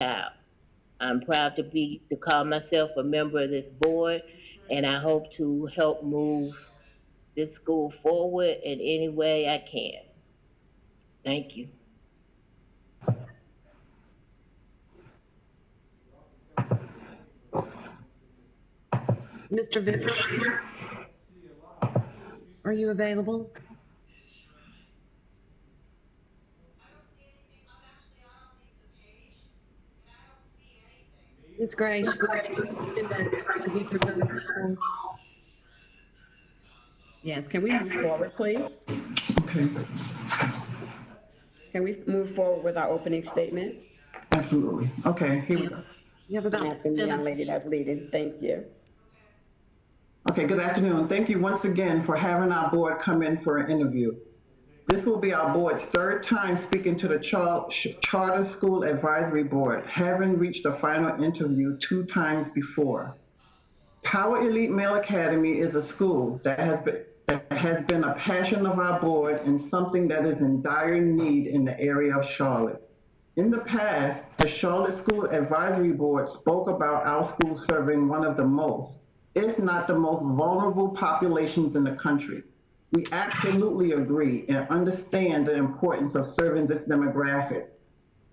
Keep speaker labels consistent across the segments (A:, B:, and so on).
A: child. I'm proud to call myself a member of this board, and I hope to help move this school forward in any way I can. Thank you.
B: Mr. Vickers, are you available? Ms. Gray, should we send that Mr. Vickers over the phone?
C: Yes, can we move forward, please?
D: Okay,
C: Can we move forward with our opening statement?
D: absolutely. Okay, here we go.
B: You have about
C: Asking the
B: 10
C: young
B: minutes.
C: lady that's leading, thank you.
D: Okay, good afternoon. Thank you once again for having our board come in for an interview. This will be our board's third time speaking to the Charter School Advisory Board, having reached a final interview 2 times before. Power Elite Male Academy is a school that has been a passion of our board and something that is in dire need in the area of Charlotte. In the past, the Charlotte School Advisory Board spoke about our school serving one of the most, if not the most vulnerable populations in the country. We absolutely agree and understand the importance of serving this demographic.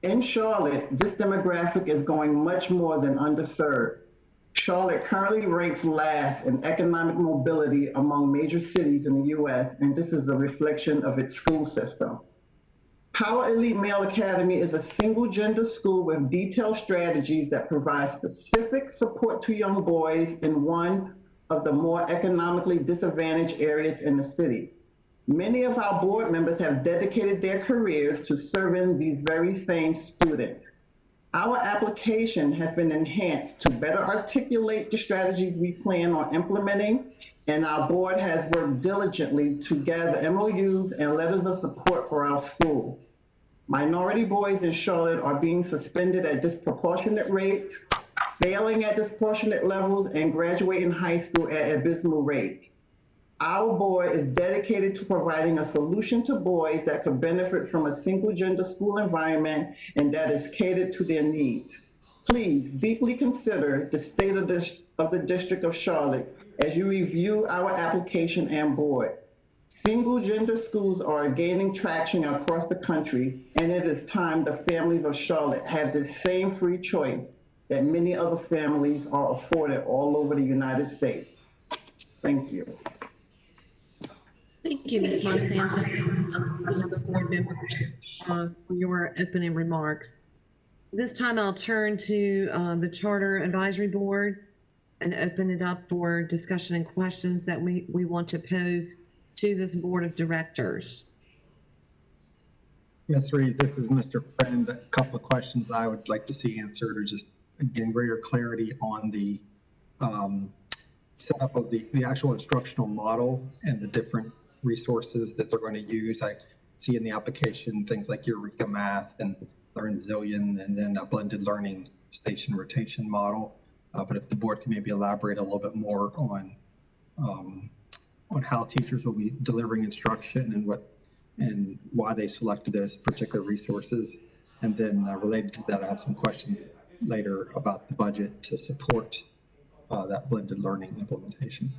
D: In Charlotte, this demographic is going much more than underserved. Charlotte currently ranks last in economic mobility among major cities in the US, and this is a reflection of its school system. Power Elite Male Academy is a single gender school with detailed strategies that provide specific support to young boys in one of the more economically disadvantaged areas in the city. Many of our board members have dedicated their careers to serving these very same students. Our application has been enhanced to better articulate the strategies we plan on implementing, and our board has worked diligently to gather MOUs and letters of support for our school. Minority boys in Charlotte are being suspended at disproportionate rates, failing at disproportionate levels, and graduating high school at abysmal rates. Our board is dedicated to providing a solution to boys that could benefit from a single gender school environment and that is catered to their needs. Please deeply consider the state of the District of Charlotte as you review our application and board. Single gender schools are gaining traction across the country, and it is time the families of Charlotte have the same free choice that many other families are afforded all over the United States. Thank you.
B: Thank you, Ms. Monsanto, and the other board members for your opening remarks. This time I'll turn to the Charter Advisory Board and open it up for discussion and questions that we want to pose to this board of directors.
E: Ms. Reed, this is Mr. Friend. A couple of questions I would like to see answered, or just again greater clarity on the setup of the actual instructional model and the different resources that they're going to use. I see in the application things like Eureka Math and Learn Zillion, and then a blended learning station rotation model. But if the board can maybe elaborate a little bit more on how teachers will be delivering instruction and why they selected those particular resources. And then related to that, I have some questions later about the budget to support that blended learning implementation.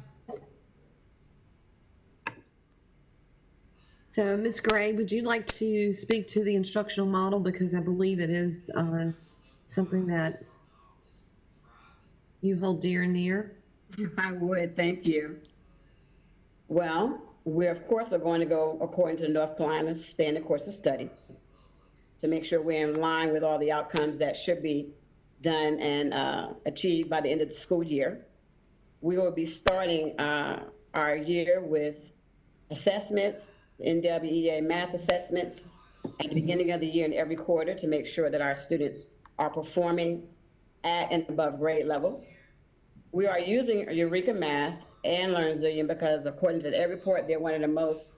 B: So, Ms. Gray, would you like to speak to the instructional model? Because I believe it is something that you hold dear and near.
C: I would, thank you. Well, we of course are going to go according to the North Carolina Standard Course of Study to make sure we're in line with all the outcomes that should be done and achieved by the end of the school year. We will be starting our year with assessments, NWEA math assessments at the beginning of the year and every quarter to make sure that our students are performing at and above grade level. We are using Eureka Math and Learn Zillion because according to their report, they're one of the most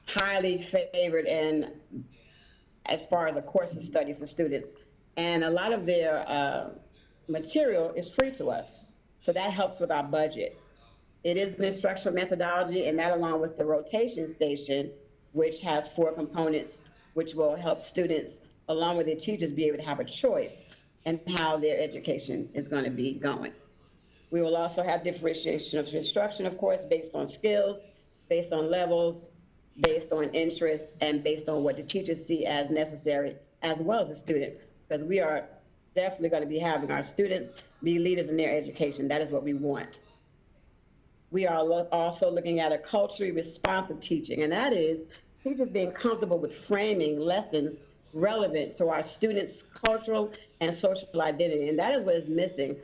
C: highly favored and as far as a course of study for students. And a lot of their material is free to us. So that helps with our budget. It is an instructional methodology, and that along with the rotation station, which has 4 components, which will help students along with their teachers, be able to have a choice in how their education is going to be going. We will also have differentiation of instruction, of course, based on skills, based on levels, based on interests, and based on what the teachers see as necessary, as well as the student, because we are definitely going to be having our students be leaders in their education. That is what we want. We are also looking at a culturally responsive teaching, and that is teachers being comfortable with framing lessons relevant to our students' cultural and social identity. And that is what is missing.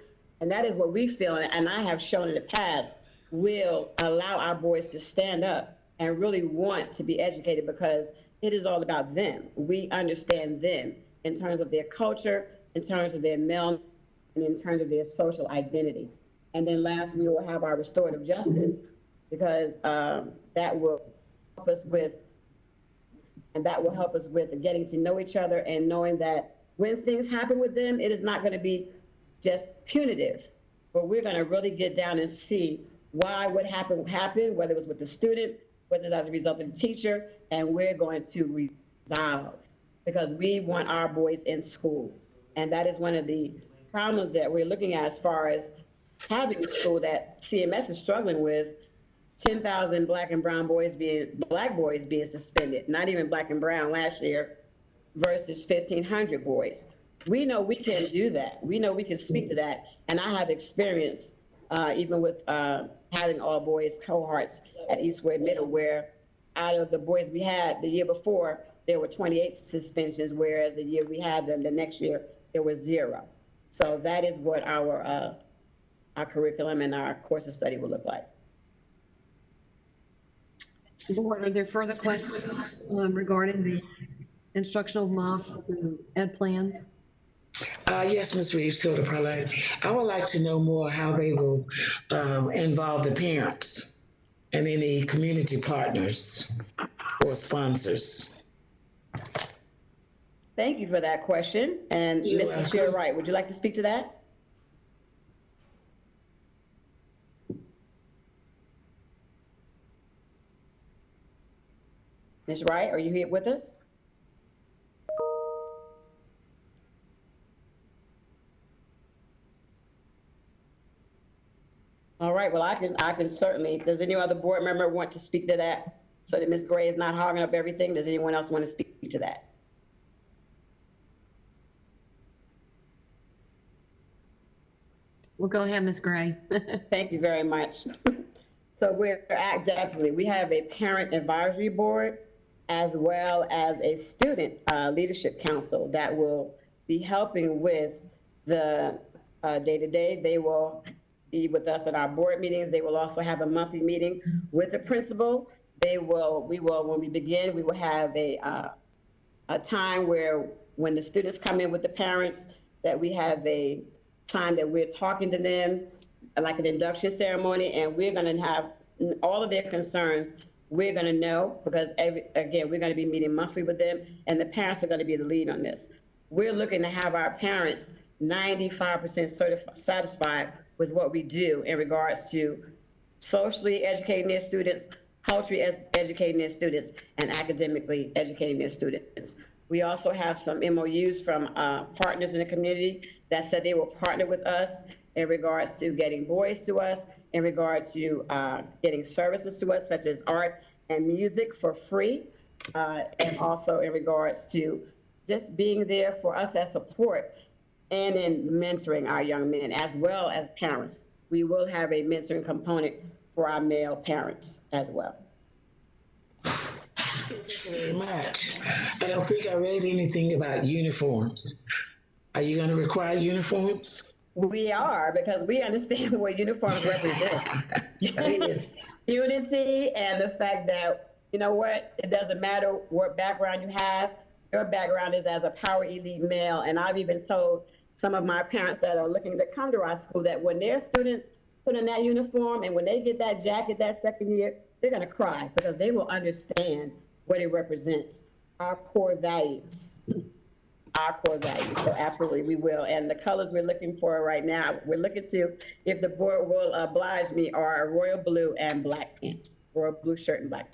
C: And that is what we feel, and I have shown in the past, will allow our boys to stand up and really want to be educated, because it is all about them. We understand them in terms of their culture, in terms of their male, and in terms of their social identity. And then last, we will have our restorative justice, because that will help us with, getting to know each other and knowing that when things happen with them, it is not going to be just punitive, but we're going to really get down and see why what happened, whether it was with the student, whether that's a result of the teacher, and we're going to resolve, because we want our boys in school. And that is one of the problems that we're looking at as far as having a school that CMS is struggling with. 10,000 black boys being suspended, not even black and brown last year, versus 1,500 boys. We know we can do that. We know we can speak to that. And I have experience, even with having all boys cohorts at Eastwood Middle, where out of the boys we had the year before, there were 28 suspensions, whereas the year we had them, the next year, there was 0. So that is what our curriculum and our course of study will look like.
B: Board, are there further questions regarding the instructional model and ed plan?
F: Yes, Ms. Reeves, Hilda Parlay. I would like to know more how they will involve the parents and any community partners or sponsors.
C: Thank you for that question. And Ms. Bashir Wright, would you like to speak to that? Ms. Wright, are you here with us? All right, well, I can certainly, does any other board member want to speak to that so that Ms. Gray is not hogging up everything? Does anyone else want to speak to that?
B: Well, go ahead, Ms. Gray.
C: Thank you very much. So we're definitely, we have a parent advisory board as well as a student leadership council that will be helping with the day-to-day. They will be with us at our board meetings. They will also have a monthly meeting with the principal. When we begin, we will have a time where when the students come in with the parents, that we have a time that we're talking to them, like an induction ceremony, and we're going to have all of their concerns. We're going to know, because again, we're going to be meeting monthly with them, and the parents are going to be the lead on this. We're looking to have our parents 95% satisfied with what we do in regards to socially educating their students, culturally educating their students, and academically educating their students. We also have some MOUs from partners in the community that said they will partner with us in regards to getting boys to us, in regards to getting services to us, such as art and music for free, and also in regards to just being there for us as support and in mentoring our young men, as well as parents. We will have a mentoring component for our male parents as well.
F: Thank you very much. I don't think I read anything about uniforms. Are you going to require uniforms?
C: We are, because we understand what uniforms represent.
F: Yes.
C: Unity, and the fact that, you know what, it doesn't matter what background you have, your background is as a power elite male. And I've even told some of my parents that are looking to come to our school that when their students put in that uniform and when they get that jacket that second year, they're going to cry, because they will understand what it represents, our core values. Our core values. So absolutely, we will. And the colors we're looking for right now, we're looking to, if the board will oblige me, are royal blue and black pants, royal blue shirt and black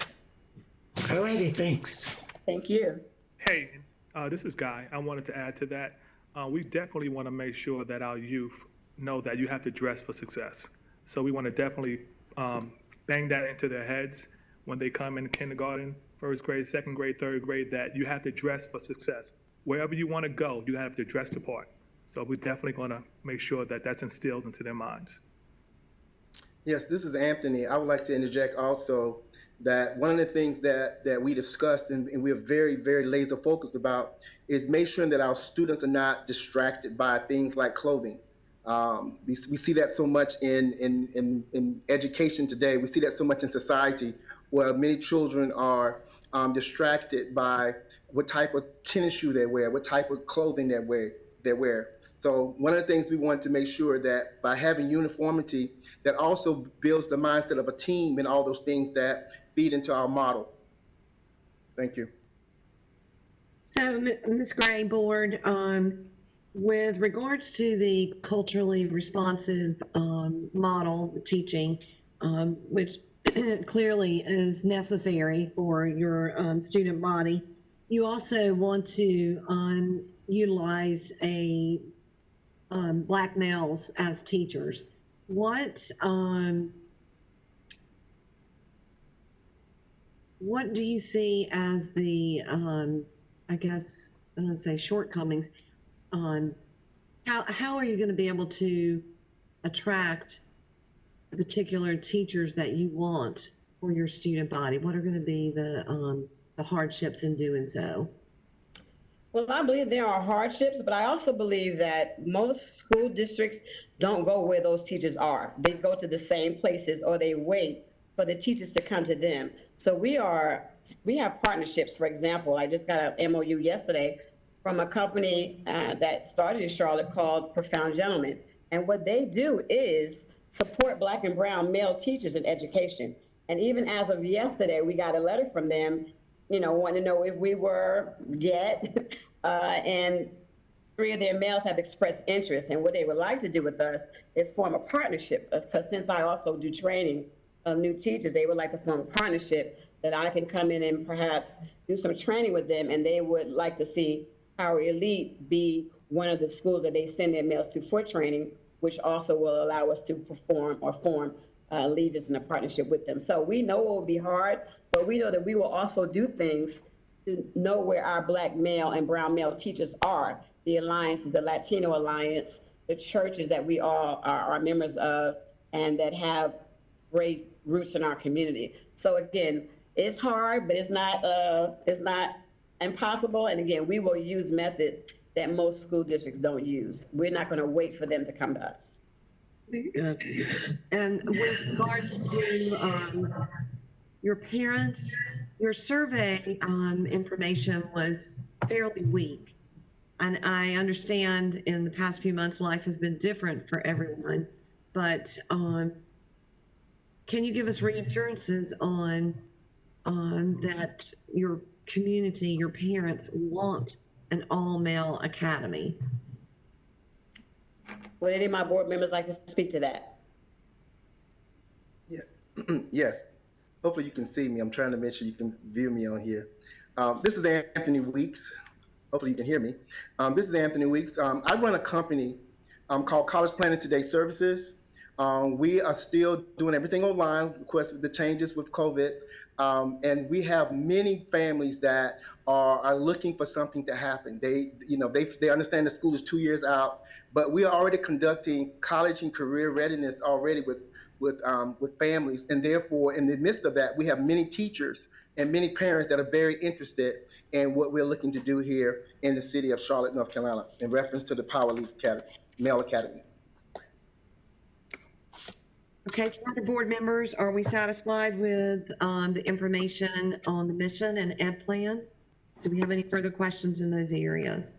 C: pants.
F: All righty, thanks.
C: Thank you.
G: Hey, This is Guy. I wanted to add to that. We definitely want to make sure that our youth know that you have to dress for success. So we want to definitely bang that into their heads when they come in kindergarten, first grade, second grade, third grade, that you have to dress for success. Wherever you want to go, you have to dress the part. So we're definitely going to make sure that that's instilled into their minds.
H: Yes, this is Anthony. I would like to interject also that one of the things that we discussed and we're very, very laser focused about is make sure that our students are not distracted by things like clothing. We see that so much in education today. We see that so much in society where many children are distracted by what type of tennis shoe they wear, what type of clothing they wear. So one of the things we want to make sure that by having uniformity, that also builds the mindset of a team and all those things that feed into our model. Thank you.
B: So, Ms. Gray, board, with regards to the culturally responsive model teaching, which clearly is necessary for your student body, you also want to utilize Black males as teachers. What do you see as the, I guess, I don't say shortcomings, how are you going to be able to attract the particular teachers that you want for your student body? What are going to be the hardships in doing so?
C: Well, I believe there are hardships, but I also believe that most school districts don't go where those teachers are. They go to the same places or they wait for the teachers to come to them. So we have partnerships. For example, I just got an MOU yesterday from a company that started in Charlotte called Profound Gentlemen. And what they do is support Black and brown male teachers in education. And even as of yesterday, we got a letter from them, wanting to know if we were yet, and 3 of their males have expressed interest. And what they would like to do with us is form a partnership, because since I also do training of new teachers, they would like to form a partnership that I can come in and perhaps do some training with them, and they would like to see our elite be one of the schools that they send their males to for training, which also will allow us to perform or form allegiance in a partnership with them. So we know it will be hard, but we know that we will also do things to know where our Black male and brown male teachers are. The alliances, the Latino Alliance, the churches that we all are members of and that have great roots in our community. So again, it's hard, but it's not impossible. And again, we will use methods that most school districts don't use. We're not going to wait for them to come to us.
B: Good. And with regards to your parents, your survey information was fairly weak. And I understand in the past few months, life has been different for everyone. But can you give us reassurances on that your community, your parents want an all-male academy?
C: Would any of my board members like to speak to that?
H: Yeah. Yes. Hopefully you can see me. I'm trying to make sure you can view me on here. This is Anthony Weeks. Hopefully you can hear me. This is Anthony Weeks. I run a company called College Planning Today Services. We are still doing everything online, of course, with the changes with COVID. And we have many families that are looking for something to happen. They understand the school is 2 years out, but we are already conducting college and career readiness already with families. And therefore, in the midst of that, we have many teachers and many parents that are very interested in what we're looking to do here in the city of Charlotte, North Carolina, in reference to the Power League Academy, Male Academy.
B: Okay, charter board members, are we satisfied with the information on the mission and ed plan? Do we have any further questions in those areas?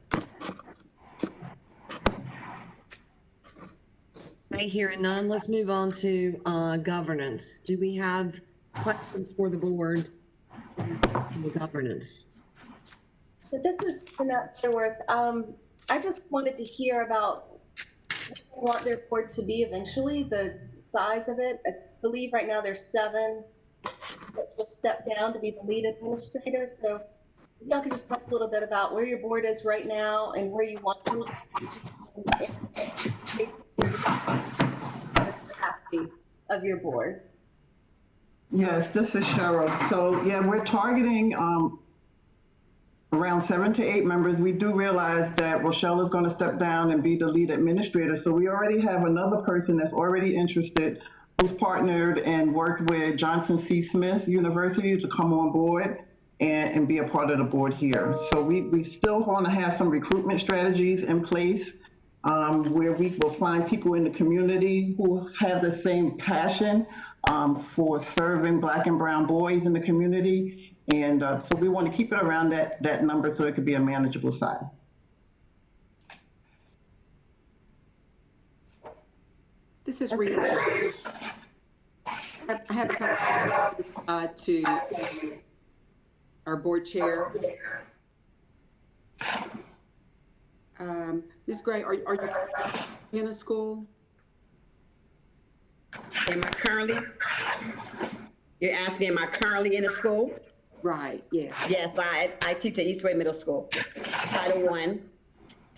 B: Okay, hearing none, let's move on to governance. Do we have questions for the board on the governance?
I: So this is Jeanette Sherworth. I just wanted to hear about what they want their board to be eventually, the size of it. I believe right now there's 7 that will step down to be the lead administrator. So y'all could just talk a little bit about where your board is right now and where you want to the capacity of your board.
D: Yes, this is Cheryl. So yeah, we're targeting around 7 to 8 members. We do realize that Rochelle is going to step down and be the lead administrator. So we already have another person that's already interested, who's partnered and worked with Johnson C. Smith University to come on board and be a part of the board here. So we still want to have some recruitment strategies in place where we will find people in the community who have the same passion for serving Black and brown boys in the community. And so we want to keep it around that number so it could be a manageable size.
J: This is Rita. I have a couple to our board chair. Ms. Gray, are you in a school?
C: Am I currently? You're asking, am I currently in a school?
J: Right, yes.
C: Yes, I teach at Eastway Middle School, Title I,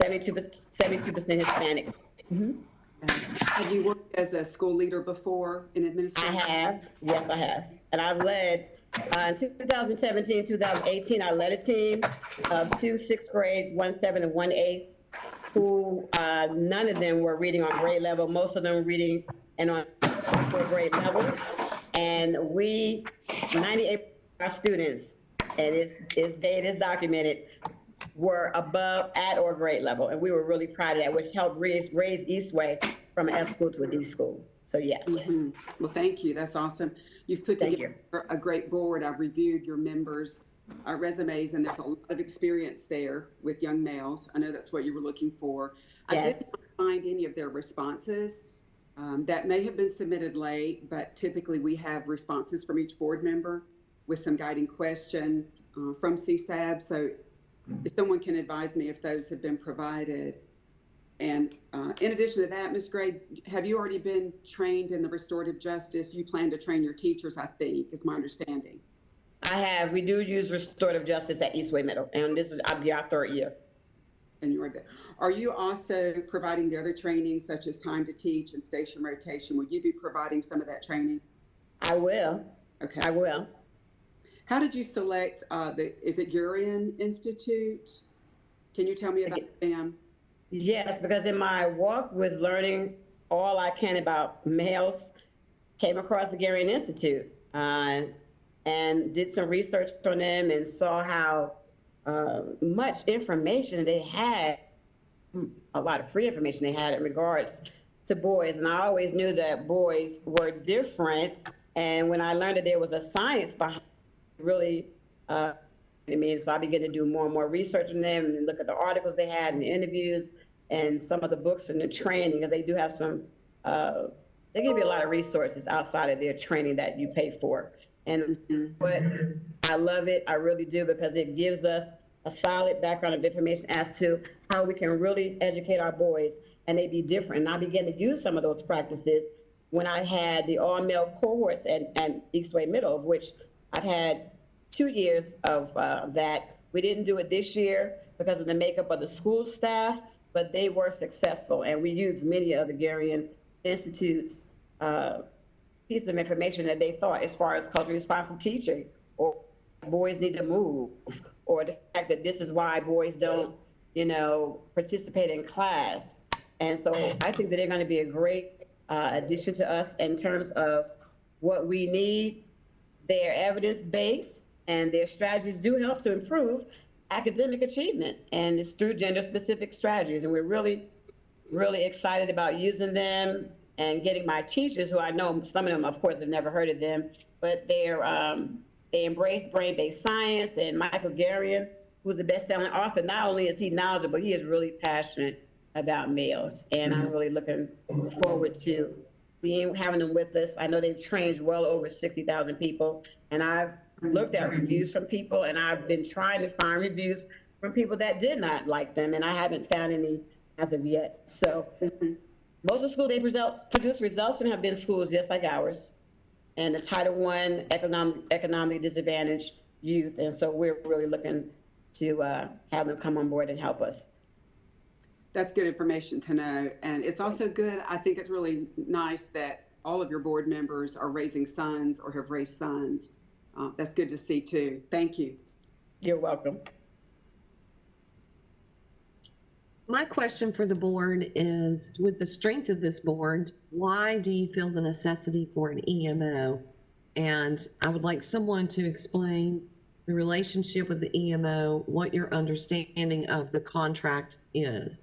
C: 72% Hispanic. Mm-hmm.
J: Have you worked as a school leader before in administration?
C: I have, yes, I have. And I've led, in 2017, 2018, I led a team of 2 6th grades, 1 7th and 1 8th, who none of them were reading on grade level. Most of them were reading and on 4 grade levels. And we, 98% of our students, and it's documented, were above, at or grade level. And we were really proud of that, which helped raise Eastway from an F school to a D school. So yes.
J: Mm-hmm. Well, thank you. That's awesome. You've put together a great board. I've reviewed your members' resumes, and there's a lot of experience there with young males. I know that's what you were looking for.
C: Yes.
J: I didn't find any of their responses. That may have been submitted late, but typically we have responses from each board member with some guiding questions from CSAB. So if someone can advise me if those have been provided. And in addition to that, Ms. Gray, have you already been trained in the restorative justice? You plan to train your teachers, I think, is my understanding.
C: I have. We do use restorative justice at Eastway Middle, and I'll be our 3rd year.
J: And are you also providing the other training, such as time to teach and station rotation? Will you be providing some of that training?
C: I will.
J: Okay.
C: I will.
J: How did you select is it Gurian Institute? Can you tell me about them?
C: Yes, because in my walk with learning all I can about males, came across the Gurian Institute and did some research on them and saw how much information they had, a lot of free information they had in regards to boys. And I always knew that boys were different. And when I learned that there was a science behind it, really, so I began to do more and more research on them and look at the articles they had and the interviews and some of the books and the training, because they do have some, they give you a lot of resources outside of their training that you pay for. And but I love it, I really do, because it gives us a solid background of information as to how we can really educate our boys and they be different. And I began to use some of those practices when I had the all-male cohorts at Eastway Middle, of which I've had 2 years of that. We didn't do it this year because of the makeup of the school staff, but they were successful. And we used many of the Gurian Institute's pieces of information that they thought, as far as culturally responsive teaching, or boys need to move, or the fact that this is why boys don't, participate in class. And so I think that they're going to be a great addition to us in terms of what we need. They're evidence-based, and their strategies do help to improve academic achievement, and it's through gender-specific strategies. And we're really, really excited about using them and getting my teachers, who I know some of them, of course, have never heard of them, but they embrace brain-based science. And Michael Gurian, who's a best-selling author, not only is he knowledgeable, he is really passionate about males. And I'm really looking forward to having them with us. I know they've trained well over 60,000 people, and I've looked at reviews from people, and I've been trying to find reviews from people that did not like them, and I haven't found any as of yet. So most of the schools they produce results and have been schools just like ours, and the Title I economically disadvantaged youth. And so we're really looking to have them come on board and help us.
J: That's good information to know. And it's also good, I think it's really nice that all of your board members are raising sons or have raised sons. That's good to see too. Thank you.
C: You're welcome.
B: My question for the board is, with the strength of this board, why do you feel the necessity for an EMO? And I would like someone to explain the relationship with the EMO, what your understanding of the contract is.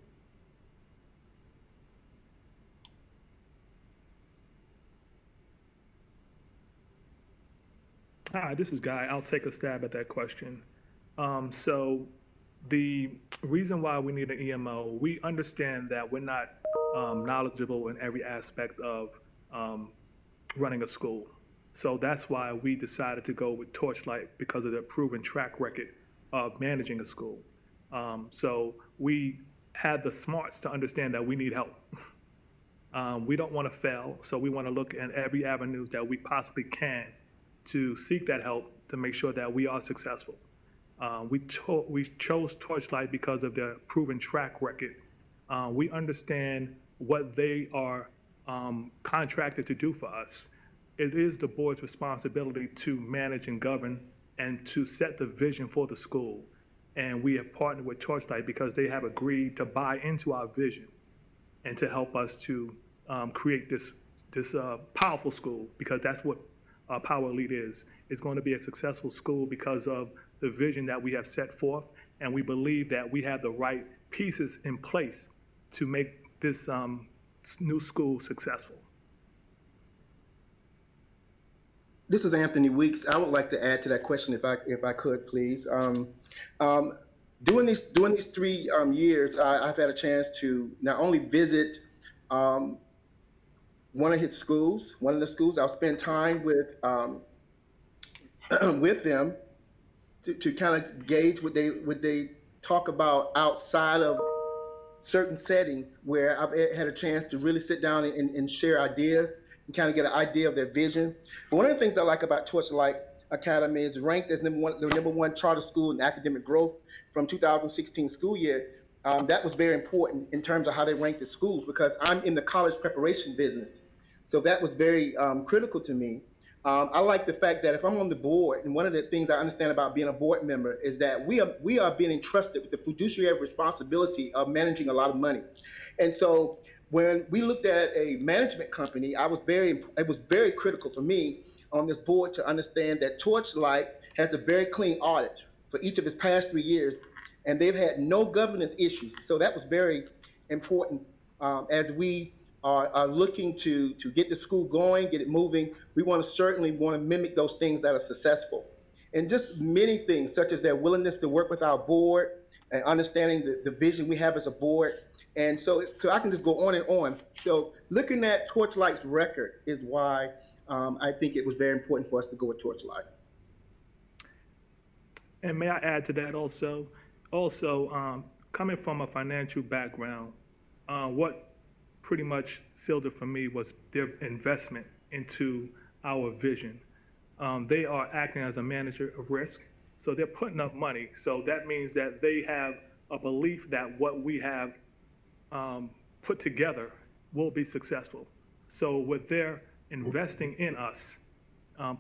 G: Hi, this is Guy. I'll take a stab at that question. So the reason why we need an EMO, we understand that we're not knowledgeable in every aspect of running a school. So that's why we decided to go with Torchlight, because of their proven track record of managing a school. So we had the smarts to understand that we need help. We don't want to fail, so we want to look at every avenue that we possibly can to seek that help to make sure that we are successful. We chose Torchlight because of their proven track record. We understand what they are contracted to do for us. It is the board's responsibility to manage and govern and to set the vision for the school. And we have partnered with Torchlight because they have agreed to buy into our vision and to help us to create this powerful school, because that's what Power Elite is. It's going to be a successful school because of the vision that we have set forth, and we believe that we have the right pieces in place to make this new school successful.
H: This is Anthony Weeks. I would like to add to that question if I could, please. During these 3 years, I've had a chance to not only visit one of the schools. I'll spend time with with them to kind of gauge what they talk about outside of certain settings, where I've had a chance to really sit down and share ideas and kind of get an idea of their vision. But one of the things I like about Torchlight Academy is ranked as the number one charter school in academic growth from 2016 school year. That was very important in terms of how they rank the schools, because I'm in the college preparation business. So that was very critical to me. I like the fact that if I'm on the board, and one of the things I understand about being a board member is that we are being entrusted with the fiduciary responsibility of managing a lot of money. And so when we looked at a management company, it was very critical for me on this board to understand that Torchlight has a very clean audit for each of its past 3 years, and they've had no governance issues. So that was very important as we are looking to get the school going, get it moving. We certainly want to mimic those things that are successful. And just many things, such as their willingness to work with our board and understanding the vision we have as a board. And so I can just go on and on. So looking at Torchlight's record is why I think it was very important for us to go with Torchlight.
G: And may I add to that also? Coming from a financial background, what pretty much sealed it for me was their investment into our vision. They are acting as a manager of risk, so they're putting up money. So that means that they have a belief that what we have put together will be successful. So with their investing in us,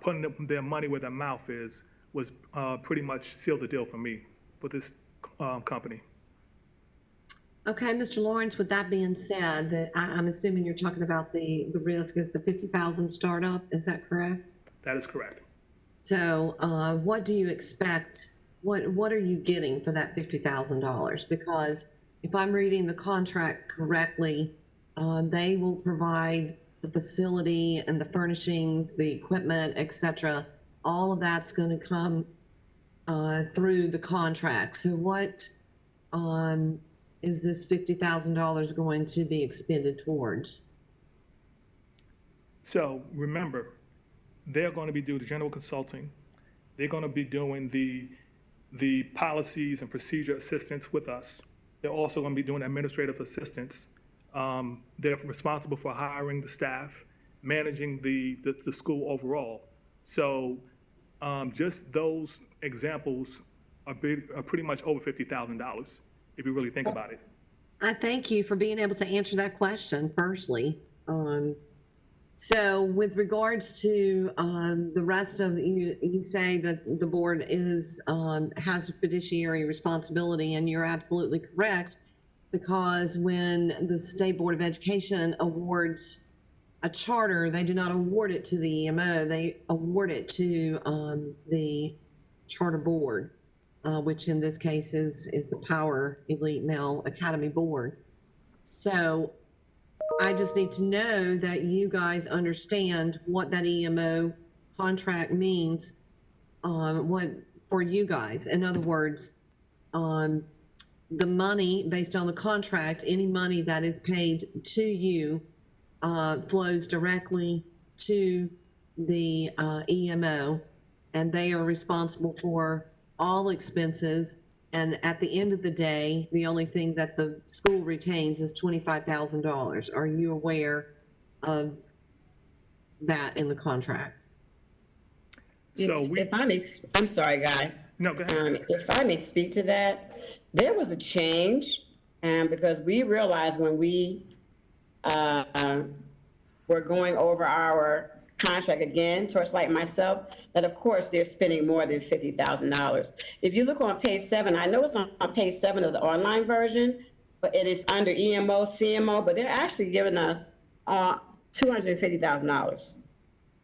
G: putting their money where their mouth is, was pretty much sealed the deal for me for this company.
B: Okay, Mr. Lawrence, with that being said, that I'm assuming you're talking about the risk is the 50,000 startup, is that correct?
G: That is correct.
B: So what do you expect, what are you getting for that $50,000? Because if I'm reading the contract correctly, they will provide the facility and the furnishings, the equipment, et cetera. All of that's going to come through the contract. So what is this $50,000 going to be expended towards?
G: So remember, they're going to be doing the general consulting. They're going to be doing the policies and procedure assistance with us. They're also going to be doing administrative assistance. They're responsible for hiring the staff, managing the school overall. So just those examples are pretty much over $50,000 if you really think about it.
B: I thank you for being able to answer that question firstly. So with regards to the rest of you say that the board is has fiduciary responsibility, and you're absolutely correct, because when the State Board of Education awards a charter, they do not award it to the EMO, they award it to the charter board, which in this case is the Power Elite Male Academy Board. So I just need to know that you guys understand what that EMO contract means, what for you guys. In other words, the money based on the contract, any money that is paid to you flows directly to the EMO, and they are responsible for all expenses. And at the end of the day, the only thing that the school retains is $25,000. Are you aware of that in the contract?
G: So
C: If I may, I'm sorry, Guy.
G: No, go ahead.
C: If I may speak to that, there was a change, because we realized when we were going over our contract again, Torchlight and myself, that of course they're spending more than $50,000. If you look on page 7, I know it's on page 7 of the online version, but it is under EMO, CMO, but they're actually giving us $250,000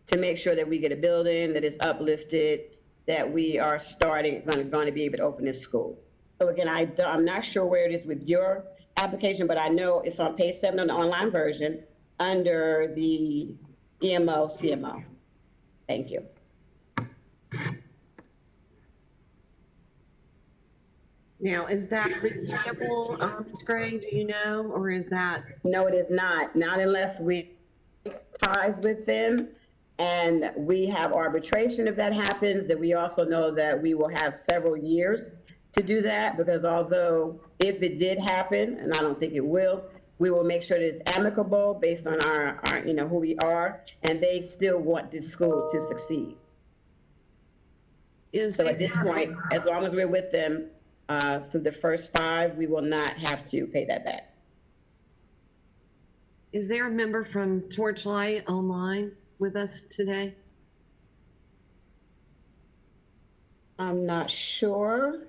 C: to make sure that we get a building that is uplifted, that we are going to be able to open this school. So again, I'm not sure where it is with your application, but I know it's on page 7 of the online version under the EMO, CMO. Thank you.
B: Now, is that reasonable, Ms. Gray, do you know, or is that?
C: No, it is not. Not unless we ties with them and we have arbitration if that happens. And we also know that we will have several years to do that, because although if it did happen, and I don't think it will, we will make sure that it's amicable based on our who we are, and they still want this school to succeed. So at this point, as long as we're with them through the first 5, we will not have to pay that back.
B: Is there a member from Torchlight online with us today?
C: I'm not sure.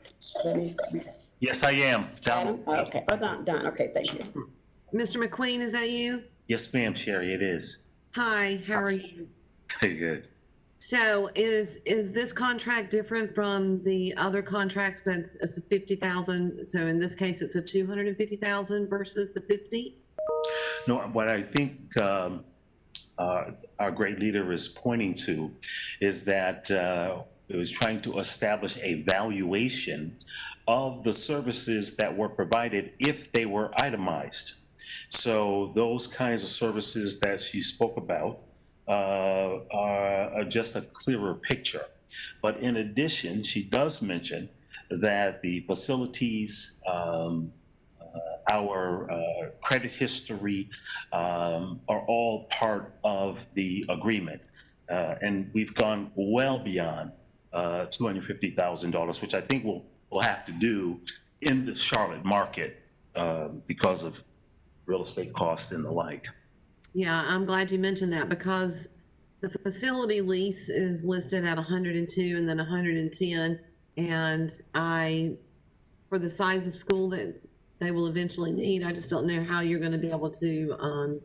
C: Let me see.
K: Yes, I am.
C: Adam? Okay. Oh, Don. Okay, thank you.
B: Mr. McQueen, is that you?
K: Yes, ma'am, Sherry, it is.
B: Hi, how are you?
K: Good.
B: So is this contract different from the other contracts that it's a 50,000? So in this case, it's a 250,000 versus the 50?
K: No, what I think our great leader is pointing to is that it was trying to establish a valuation of the services that were provided if they were itemized. So those kinds of services that she spoke about are just a clearer picture. But in addition, she does mention that the facilities, our credit history are all part of the agreement. And we've gone well beyond $250,000, which I think we'll have to do in the Charlotte market because of real estate costs and the like.
B: Yeah, I'm glad you mentioned that, because the facility lease is listed at 102 and then 110. And for the size of school that they will eventually need, I just don't know how you're going to be able to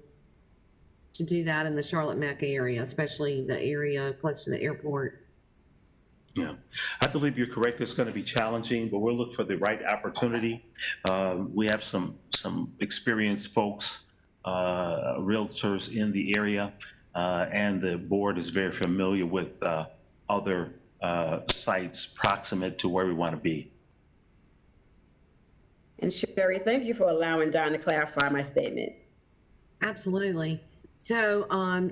B: do that in the Charlotte Mecca area, especially the area close to the airport.
K: Yeah, I believe you're correct. It's going to be challenging, but we'll look for the right opportunity. We have some experienced folks, realtors in the area, and the board is very familiar with other sites proximate to where we want to be.
C: And Sherry, thank you for allowing Don to clarify my statement.
B: Absolutely. So,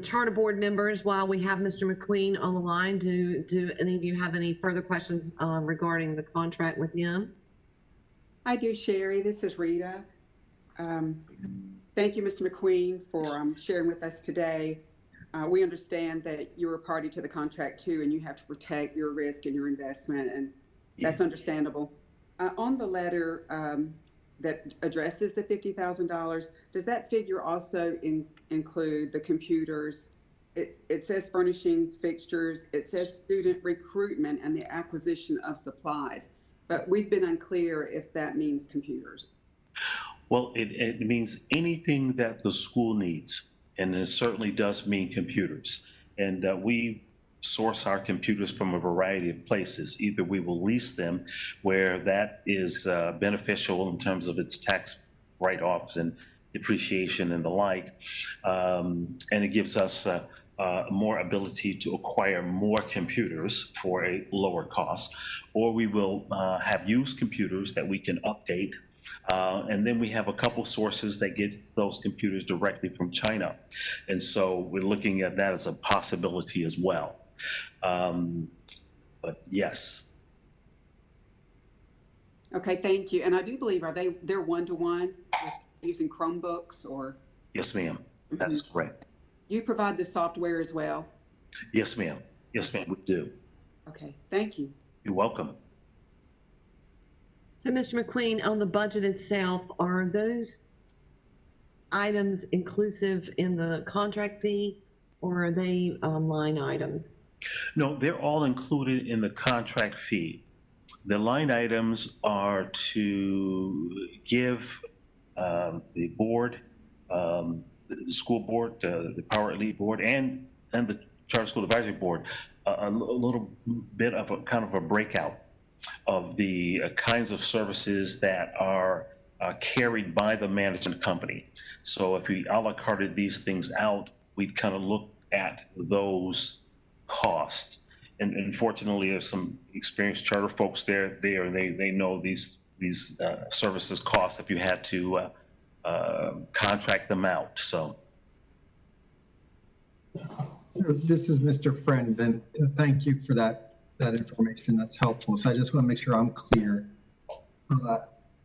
B: charter board members, while we have Mr. McQueen on the line, do any of you have any further questions regarding the contract with him?
J: I do, Sherry. This is Rita. Thank you, Mr. McQueen, for sharing with us today. We understand that you're a party to the contract too, and you have to protect your risk and your investment. And That's understandable. On the letter that addresses the $50,000, does that figure also include the computers? It says furnishings, fixtures, it says student recruitment and the acquisition of supplies, but we've been unclear if that means computers.
K: Well, it means anything that the school needs, and it certainly does mean computers. And we source our computers from a variety of places. Either we will lease them where that is beneficial in terms of its tax write-offs and depreciation and the like, and it gives us more ability to acquire more computers for a lower cost, or we will have used computers that we can update. And then we have a couple sources that get those computers directly from China. And so we're looking at that as a possibility as well. But yes.
J: Okay, thank you. And I do believe, they're one-to-one using Chromebooks or?
K: Yes, ma'am. That is correct.
J: You provide the software as well?
K: Yes, ma'am. Yes, ma'am, we do.
J: Okay, thank you.
K: You're welcome.
B: So, Mr. McQueen, on the budget itself, are those items inclusive in the contract fee, or are they line items?
K: No, they're all included in the contract fee. The line items are to give the board, the school board, the Power Elite Board, and the Charter School Advisory Board a little bit of a kind of a breakout of the kinds of services that are carried by the management company. So if we a la carte these things out, we'd kind of look at those costs. And fortunately, there's some experienced charter folks there, they know these services cost if you had to contract them out. So.
E: This is Mr. Friend, then thank you for that information. That's helpful. So I just want to make sure I'm clear.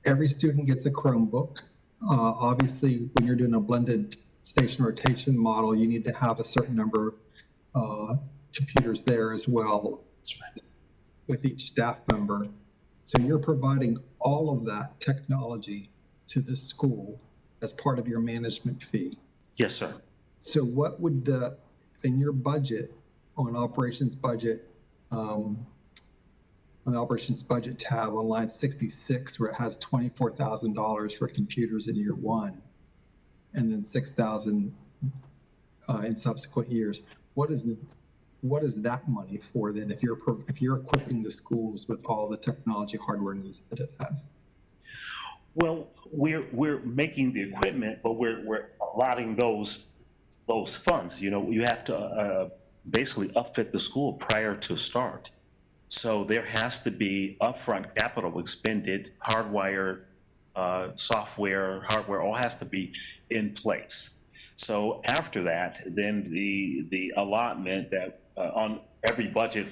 E: Every student gets a Chromebook. Obviously, when you're doing a blended station rotation model, you need to have a certain number of computers there as well.
K: That's right.
E: With each staff member. So you're providing all of that technology to the school as part of your management fee.
K: Yes, sir.
E: So what would in your budget, on operations budget, on the operations budget tab on line 66, where it has $24,000 for computers in year one, and then $6,000 in subsequent years, what is that money for then? If you're equipping the schools with all the technology hardware needs that it has?
K: Well, we're making the equipment, but we're allotting those funds. You know, you have to basically upfit the school prior to start. So there has to be upfront capital expended, hardware, software, hardware, all has to be in place. So after that, then the allotment that on every budget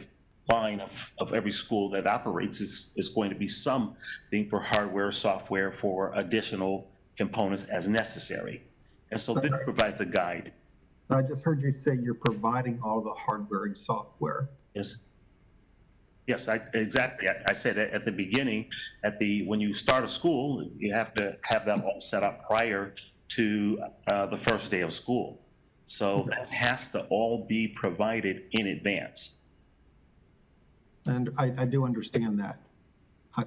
K: line of every school that operates is going to be something for hardware, software, for additional components as necessary. And so this provides a guide.
E: I just heard you say you're providing all the hardware and software.
K: Yes. Yes, exactly. I said at the beginning, when you start a school, you have to have that all set up prior to the first day of school. So that has to all be provided in advance.
E: And I do understand that.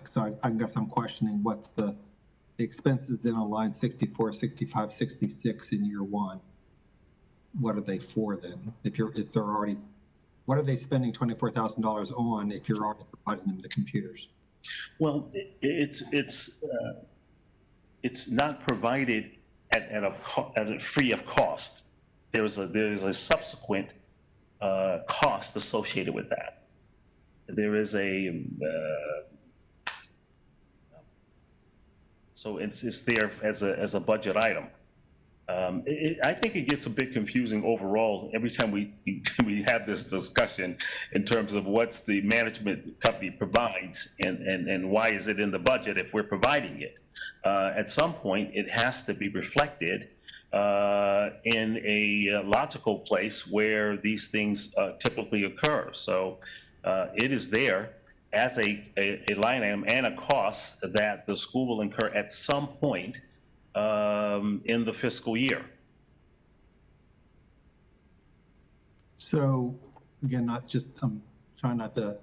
E: So I guess I'm questioning what's the expenses then on line 64, 65, 66 in year one. What are they for then? If they're already, what are they spending $24,000 on if you're already providing them the computers?
K: Well, it's not provided at a free of cost. There's a subsequent cost associated with that. There is so it's there as a budget item. I think it gets a bit confusing overall every time we have this discussion in terms of what's the management company provides and why is it in the budget if we're providing it. At some point, it has to be reflected in a logical place where these things typically occur. So it is there as a line item and a cost that the school will incur at some point in the fiscal year.
E: So again, not just, I'm trying not to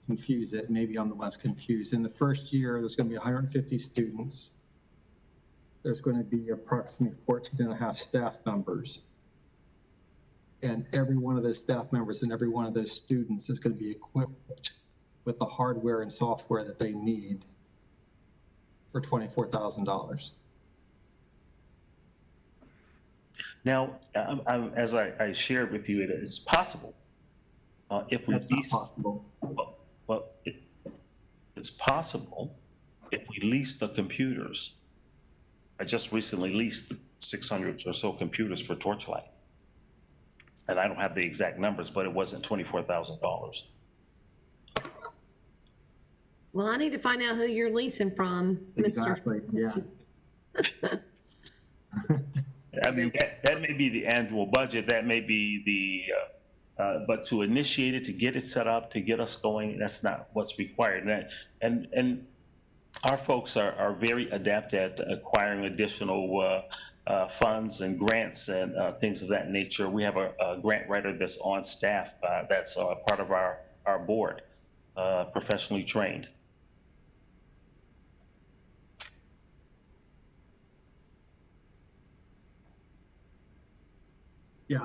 E: confuse it, maybe I'm the one's confused. In the first year, there's going to be 150 students. There's going to be approximately 14 and a half staff members. And every one of those staff members and every one of those students is going to be equipped with the hardware and software that they need for $24,000.
K: Now, as I shared with you, it's possible if we
E: That's not
K: lease.
E: possible.
K: Well, it's possible if we lease the computers. I just recently leased 600 or so computers for Torchlight, and I don't have the exact numbers, but it wasn't $24,000.
B: Well, I need to find out who you're leasing from, Mr.
E: Exactly, yeah.
K: I mean, that may be the annual budget, that may be the, but to initiate it, to get it set up, to get us going, that's not what's required. And our folks are very adept at acquiring additional funds and grants and things of that nature. We have a grant writer that's on staff that's part of our board, professionally trained.
E: Yeah,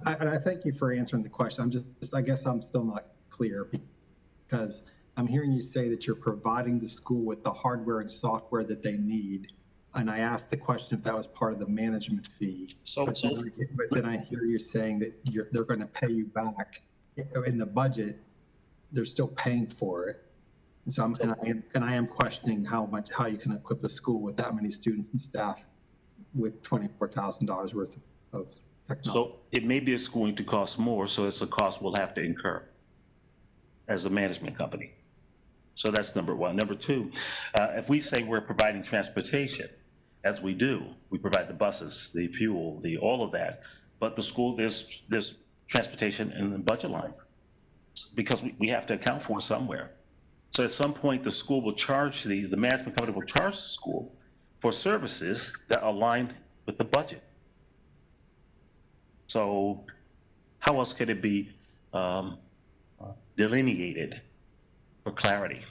E: I thank you for answering the question. I'm just, I guess I'm still not clear because I'm hearing you say that you're providing the school with the hardware and software that they need. And I asked the question if that was part of the management fee. But then I hear you saying that they're going to pay you back in the budget. They're still paying for it. And so I am questioning how you can equip a school with that many students and staff with $24,000 worth of technology.
K: So it may be it's going to cost more, so it's a cost we'll have to incur as a management company. So that's number one. Number two, if we say we're providing transportation, as we do, we provide the buses, the fuel, all of that, but the school, there's transportation in the budget line because we have to account for it somewhere. So at some point, the school will charge, the management company will charge the school for services that align with the budget. So how else could it be delineated for clarity?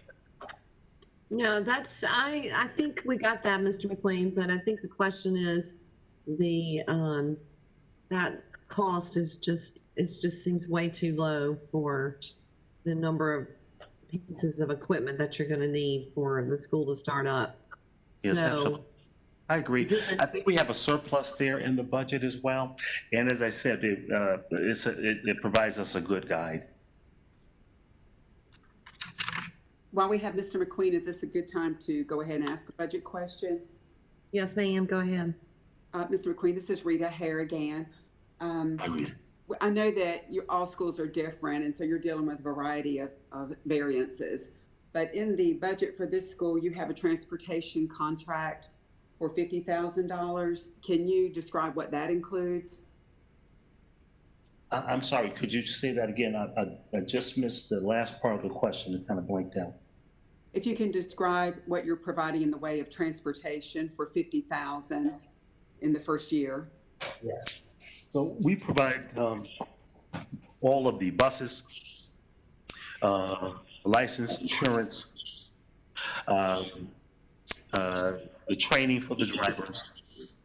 B: No, that's, I think we got that, Mr. McQueen, but I think the question is that cost is just, it just seems way too low for the number of pieces of equipment that you're going to need for the school to start up.
K: Yes,
B: So
K: absolutely. I agree. I think we have a surplus there in the budget as well. And as I said, it provides us a good guide.
J: While we have Mr. McQueen, is this a good time to go ahead and ask the budget question?
B: yes, ma'am, go ahead.
J: Mr. McQueen, this is Rita Hare again. I know that all schools are different, and so you're dealing with a variety of variances. But in the budget for this school, you have a transportation contract for $50,000. Can you describe what that includes?
K: I'm sorry, could you say that again? I just missed the last part of the question. It kind of blanked out.
J: If you can describe what you're providing in the way of transportation for $50,000 in the first year.
K: Yes. So we provide all of the buses, license, insurance, the training for the drivers,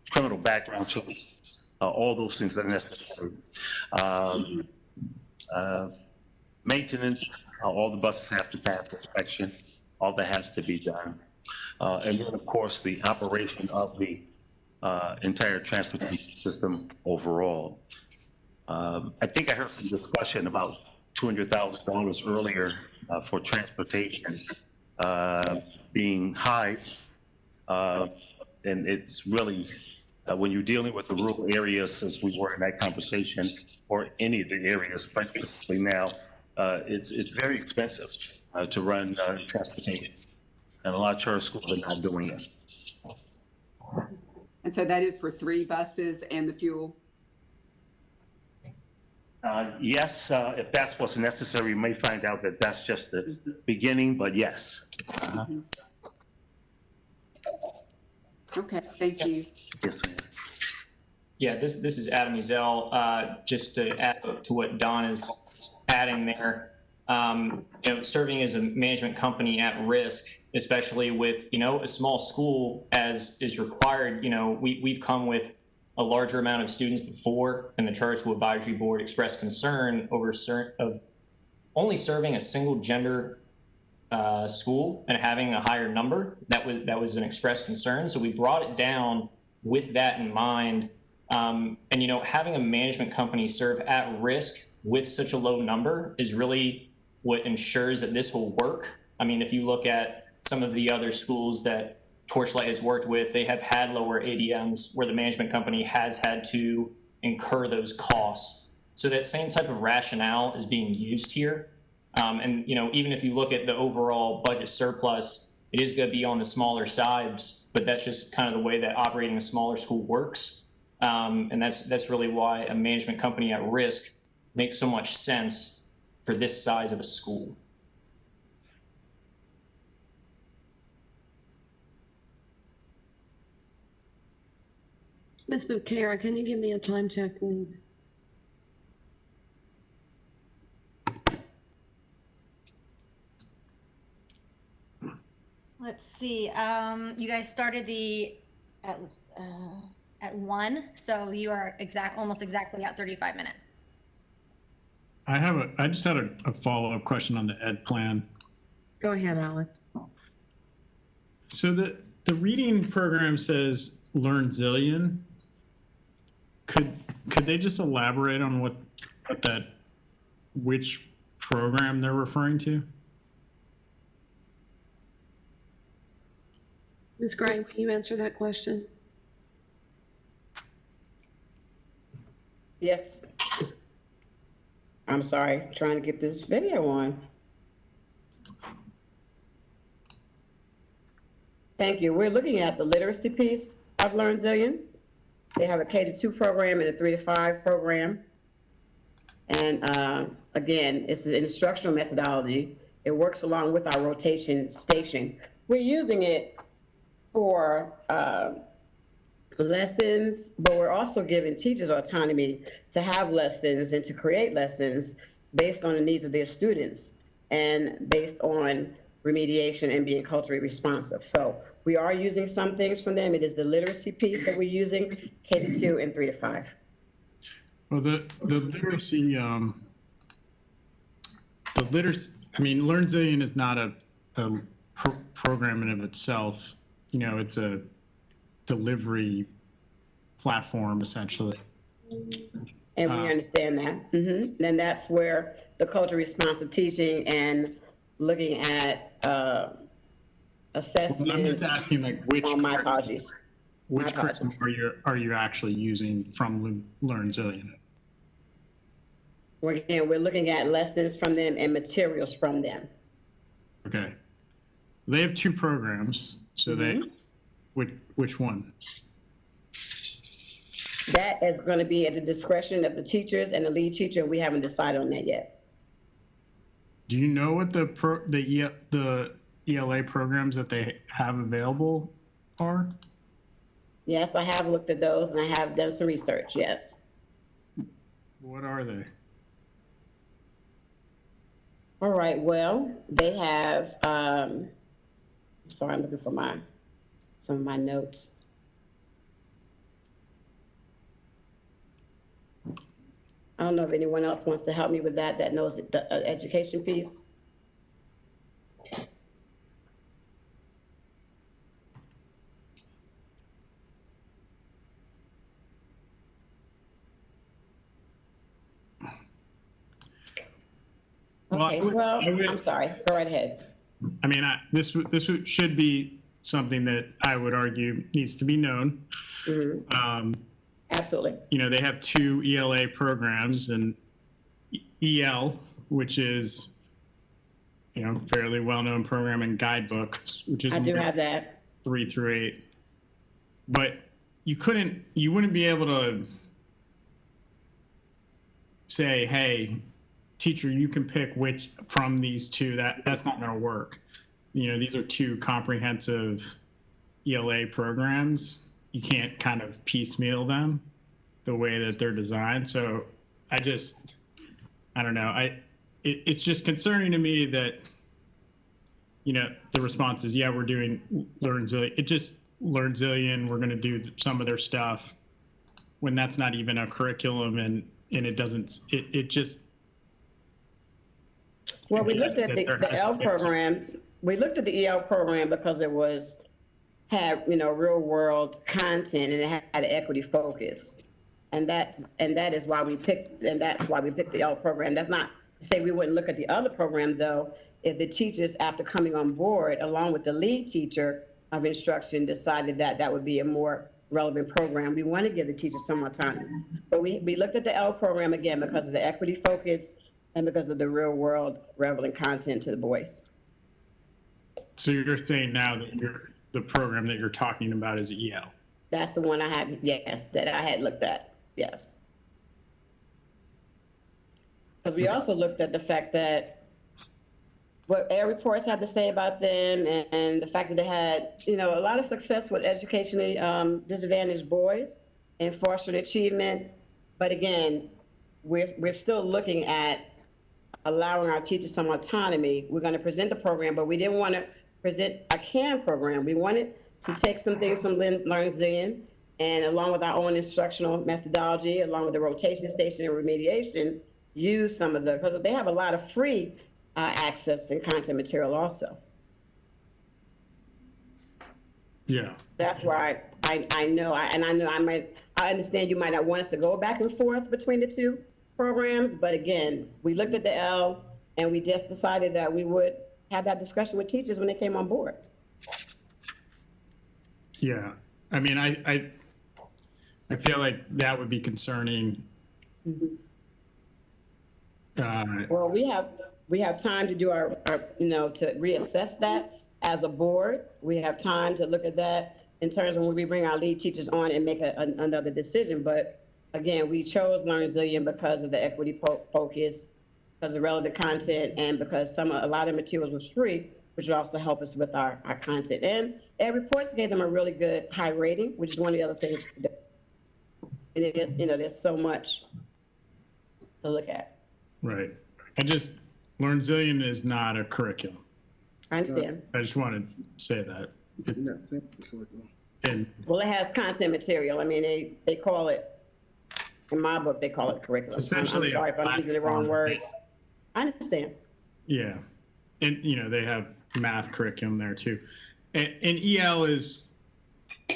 K: criminal background checks, all those things that are necessary. Maintenance, all the buses have to pass inspection, all that has to be done. And then, of course, the operation of the entire transportation system overall. I think I heard some discussion about $200,000 earlier for transportation being high. And it's really, when you're dealing with the rural areas, as we were in that conversation, or any of the areas, particularly now, it's very expensive to run transportation. And a lot of charter schools are not doing it.
J: And so that is for 3 buses and the fuel?
K: Yes, if that's what's necessary, we may find out that that's just the beginning, but yes.
J: Okay, thank you.
K: Yes, ma'am.
L: Yeah, this is Adam Ezel. Just to add to what Don is adding there, serving as a management company at risk, especially with a small school as is required. We've come with a larger amount of students before, and the Charter School Advisory Board expressed concern over only serving a single gender school and having a higher number. That was an expressed concern. So we brought it down with that in mind. And having a management company serve at risk with such a low number is really what ensures that this will work. I mean, if you look at some of the other schools that Torchlight has worked with, they have had lower ADMs where the management company has had to incur those costs. So that same type of rationale is being used here. And even if you look at the overall budget surplus, it is going to be on the smaller sides, but that's just kind of the way that operating a smaller school works. And that's really why a management company at risk makes so much sense for this size of a school.
B: Ms. Bucara, can you give me a time check, please?
M: Let's see. You guys started at 1, so you are almost exactly at 35 minutes.
N: I just had a follow-up question on the ed plan.
B: Go ahead, Alex.
N: So the reading program says Learn Zillion. Could they just elaborate on which program they're referring to?
B: Ms. Graham, can you answer that question?
C: Yes. I'm sorry, trying to get this video on. Thank you. We're looking at the literacy piece of Learn Zillion. They have a K-2 program and a 3-5 program. And again, it's an instructional methodology. It works along with our rotation station. We're using it for lessons, but we're also giving teachers autonomy to have lessons and to create lessons based on the needs of their students and based on remediation and being culturally responsive. So we are using some things from them. It is the literacy piece that we're using, K-2 and 3-5.
N: Well, the literacy, I mean, Learn Zillion is not a program in of itself. It's a delivery platform, essentially.
C: And we understand that. Mm-hmm. And that's where the culturally responsive teaching and looking at assessments.
N: Well, I'm just asking, which
C: my apologies.
N: Which curriculum are you actually using from Learn Zillion?
C: Again, we're looking at lessons from them and materials from them.
N: Okay. They have 2 programs, so which one?
C: That is going to be at the discretion of the teachers and the lead teacher. We haven't decided on that yet.
N: Do you know what the ELA programs that they have available are?
C: Yes, I have looked at those and I have done some research, yes.
N: What are they?
C: All right, well, they have, sorry, I'm looking for some of my notes. I don't know if anyone else wants to help me with that knows the education piece. Okay, I'm sorry, go right ahead.
N: I mean, this should be something that I would argue needs to be known. Mm-hmm.
C: Absolutely.
N: They have 2 ELA programs, and EL, which is, fairly well-known program in guidebooks, which is
C: I do have that
N: 3 through 8. But you wouldn't be able to say, hey, teacher, you can pick which from these two. That's not going to work. You know, these are two comprehensive ELA programs. You can't kind of piecemeal them the way that they're designed. So I don't know. It's just concerning to me that, you know, the response is, yeah, we're doing Learn Zillion. It just Learn Zillion. We're going to do some of their stuff when that's not even a curriculum, and it doesn't. It just.
C: Well, we looked at the L program. We looked at the EL program because it had, you know, real world content, and it had an equity focus. And that is why we picked, and that's why we picked the L program. That's not to say we wouldn't look at the other program, though, if the teachers, after coming on board, along with the lead teacher of instruction, decided that that would be a more relevant program. We want to give the teachers some autonomy. But we looked at the L program again because of the equity focus and because of the real world relevant content to the boys.
N: So you're saying now that the program that you're talking about is EL?
C: That's the one I had, yes, that I had looked at, yes. Because we also looked at the fact that what Air reports had to say about them, and the fact that they had, you know, a lot of success with educationally disadvantaged boys and fostering achievement. But again, we're still looking at allowing our teachers some autonomy. We're going to present the program, but we didn't want to present a CAN program. We wanted to take some things from Learn Zillion, and along with our own instructional methodology, along with the rotation station and remediation, use some of because they have a lot of free access and content material also.
N: Yeah.
C: That's why I know, I understand you might not want us to go back and forth between the two programs, but again, we looked at the L and we just decided that we would have that discussion with teachers when they came on board.
N: Yeah, I mean, I feel like that would be concerning.
C: Mm-hmm. Well, we have time to do our you know, to reassess that as a board. We have time to look at that in terms of when we bring our lead teachers on and make another decision. But again, we chose Learn Zillion because of the equity focus, because of relevant content, and because a lot of materials was free, which would also help us with our content. And Ed Reports gave them a really good high rating, which is one of the other things. And it is, you know, there's so much to look at.
N: Right. Learn Zillion is not a curriculum.
C: I understand.
N: I just want to say that.
C: Well, it has content material. I mean, they call it, in my book, they call it curriculum.
N: Essentially,
C: I'm sorry if I'm using the wrong words. I understand.
N: Yeah. And, you know, they have math curriculum there too. And EL is,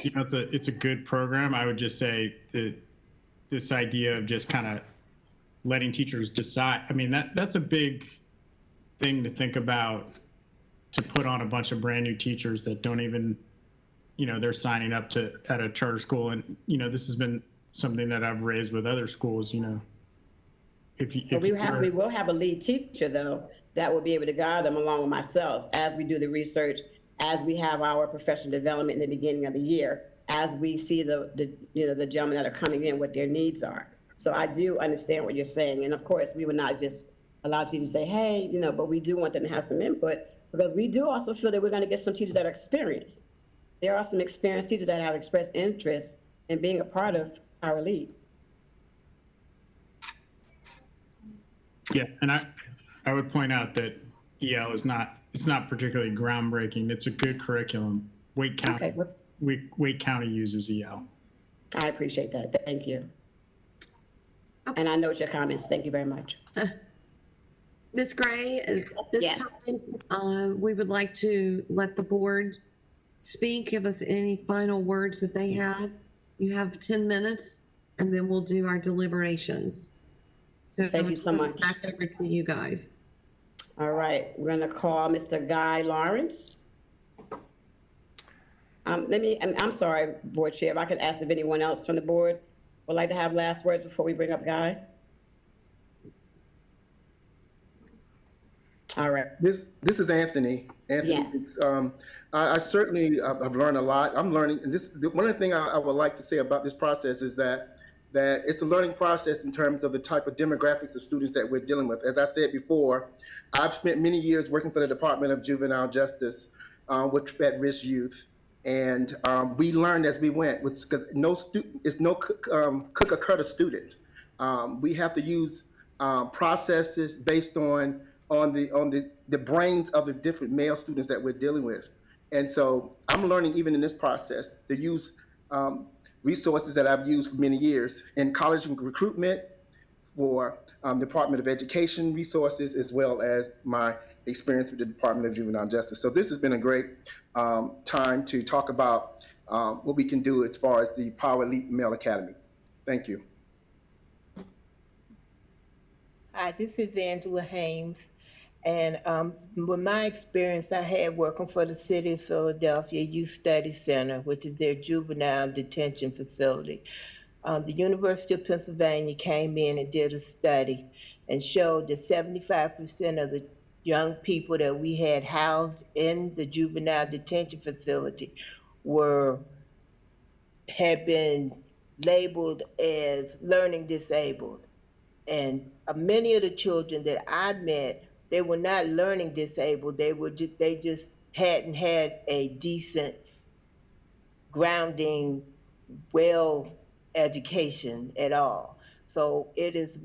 N: you know, it's a good program. I would just say that this idea of just kind of letting teachers decide, I mean, that's a big thing to think about, to put on a bunch of brand new teachers that don't even, you know, they're signing up at a charter school. And, you know, this has been something that I've raised with other schools, you know. We will have a lead teacher, though, that will be able to guide them along with myself as we do the research, as we have our professional development in the beginning of the year, as we see the gentlemen that are coming in, what their needs are. So I do understand what you're saying. And of course, we would not just allow teachers to say, hey, you know, but we do want them to have some input, because we do also feel that we're going to get some teachers that are experienced. There are some experienced teachers that have expressed interest in being a part of our lead. Yeah, and I would point out that EL is it's not particularly groundbreaking. It's a good curriculum. Wake County, okay, Wake County uses EL.
C: I appreciate that. Thank you. Okay. And I note your comments. Thank you very much.
B: Ms. Gray, at this time, we would like to let the board speak, give us any final words that they have. You have 10 minutes, and then we'll do our deliberations. So
C: thank you so much.
B: Back over to you guys.
C: All right, we're going to call Mr. Guy Lawrence. I'm sorry, Board Chair, if I could ask if anyone else from the board would like to have last words before we bring up Guy. All right.
H: This is Anthony.
C: Yes.
H: I certainly I've learned a lot. I'm learning, and one of the things I would like to say about this process is that that it's a learning process in terms of the type of demographics of students that we're dealing with. As I said before, I've spent many years working for the Department of Juvenile Justice with at-risk youth, and we learned as we went. Because no student is no cookie cutter student. We have to use processes based on the brains of the different male students that we're dealing with. And so I'm learning even in this process to use resources that I've used for many years in college and recruitment, for Department of Education resources, as well as my experience with the Department of Juvenile Justice. So this has been a great time to talk about what we can do as far as the Power Elite Male Academy. Thank you.
A: Hi, this is Angela Haynes. And with my experience I had working for the City of Philadelphia Youth Study Center, which is their juvenile detention facility, the University of Pennsylvania came in and did a study and showed that 75% of the young people that we had housed in the juvenile detention facility had been labeled as learning disabled. And many of the children that I met, they were not learning disabled. They just hadn't had a decent grounding, well education at all. So it is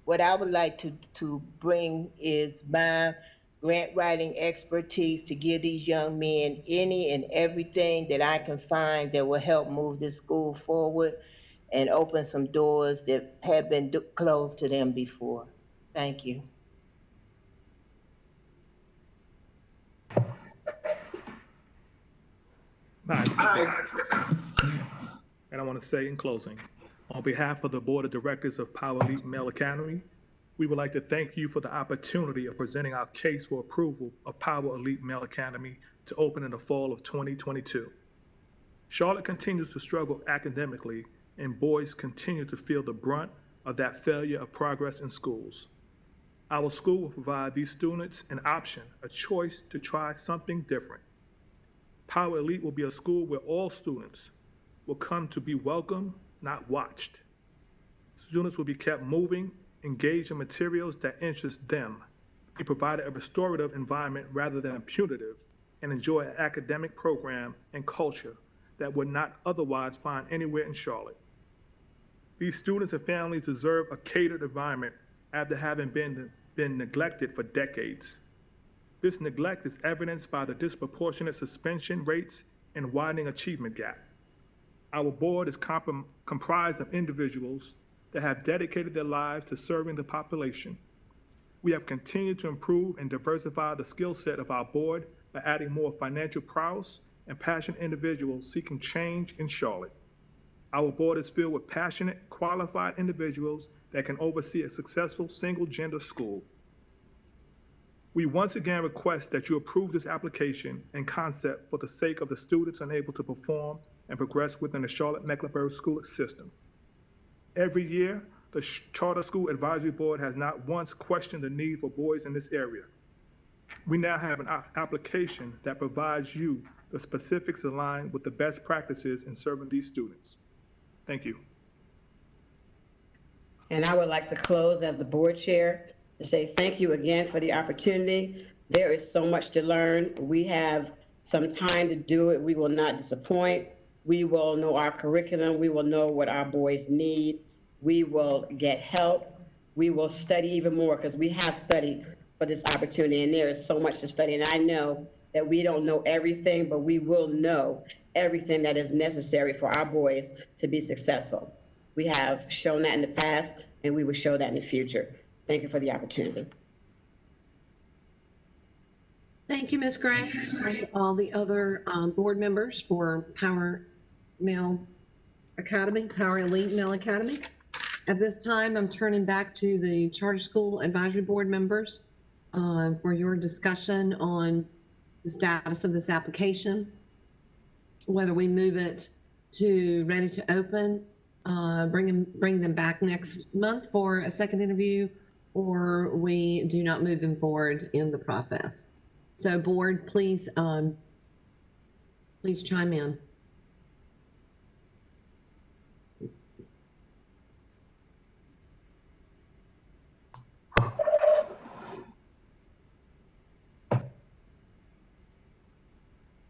A: what I would like to bring is my grant writing expertise to give these young men any and everything that I can find that will help move this school forward and open some doors that have been closed to them before. Thank you.
G: Hi. And I want to say in closing, on behalf of the Board of Directors of Power Elite Male Academy, we would like to thank you for the opportunity of presenting our case for approval of Power Elite Male Academy to open in the fall of 2022. Charlotte continues to struggle academically, and boys continue to feel the brunt of that failure of progress in schools. Our school will provide these students an option, a choice to try something different. Power Elite will be a school where all students will come to be welcome, not watched. Students will be kept moving, engaged in materials that interest them, be provided a restorative environment rather than a punitive, and enjoy an academic program and culture that would not otherwise find anywhere in Charlotte. These students and families deserve a catered environment after having been neglected for decades. This neglect is evidenced by the disproportionate suspension rates and widening achievement gap. Our board is comprised of individuals that have dedicated their lives to serving the population. We have continued to improve and diversify the skill set of our board by adding more financial prowess and passionate individuals seeking change in Charlotte. Our board is filled with passionate, qualified individuals that can oversee a successful single-gender school. We once again request that you approve this application and concept for the sake of the students unable to perform and progress within the Charlotte-Mecklenburg school system. Every year, the Charter School Advisory Board has not once questioned the need for boys in this area. We now have an application that provides you the specifics aligned with the best practices in serving these students. Thank you.
C: And I would like to close as the board chair to say thank you again for the opportunity. There is so much to learn. We have some time to do it. We will not disappoint. We will know our curriculum. We will know what our boys need. We will get help. We will study even more because we have studied for this opportunity, and there is so much to study. And I know that we don't know everything, but we will know everything that is necessary for our boys to be successful. We have shown that in the past, and we will show that in the future. Thank you for the opportunity.
B: Thank you, Ms. Gray, and all the other board members for Power Male Academy, Power Elite Male Academy. At this time, I'm turning back to the Charter School Advisory Board members for your discussion on the status of this application, whether we move it to ready to open, bring them back next month for a second interview, or we do not move them forward in the process. So board, please chime in.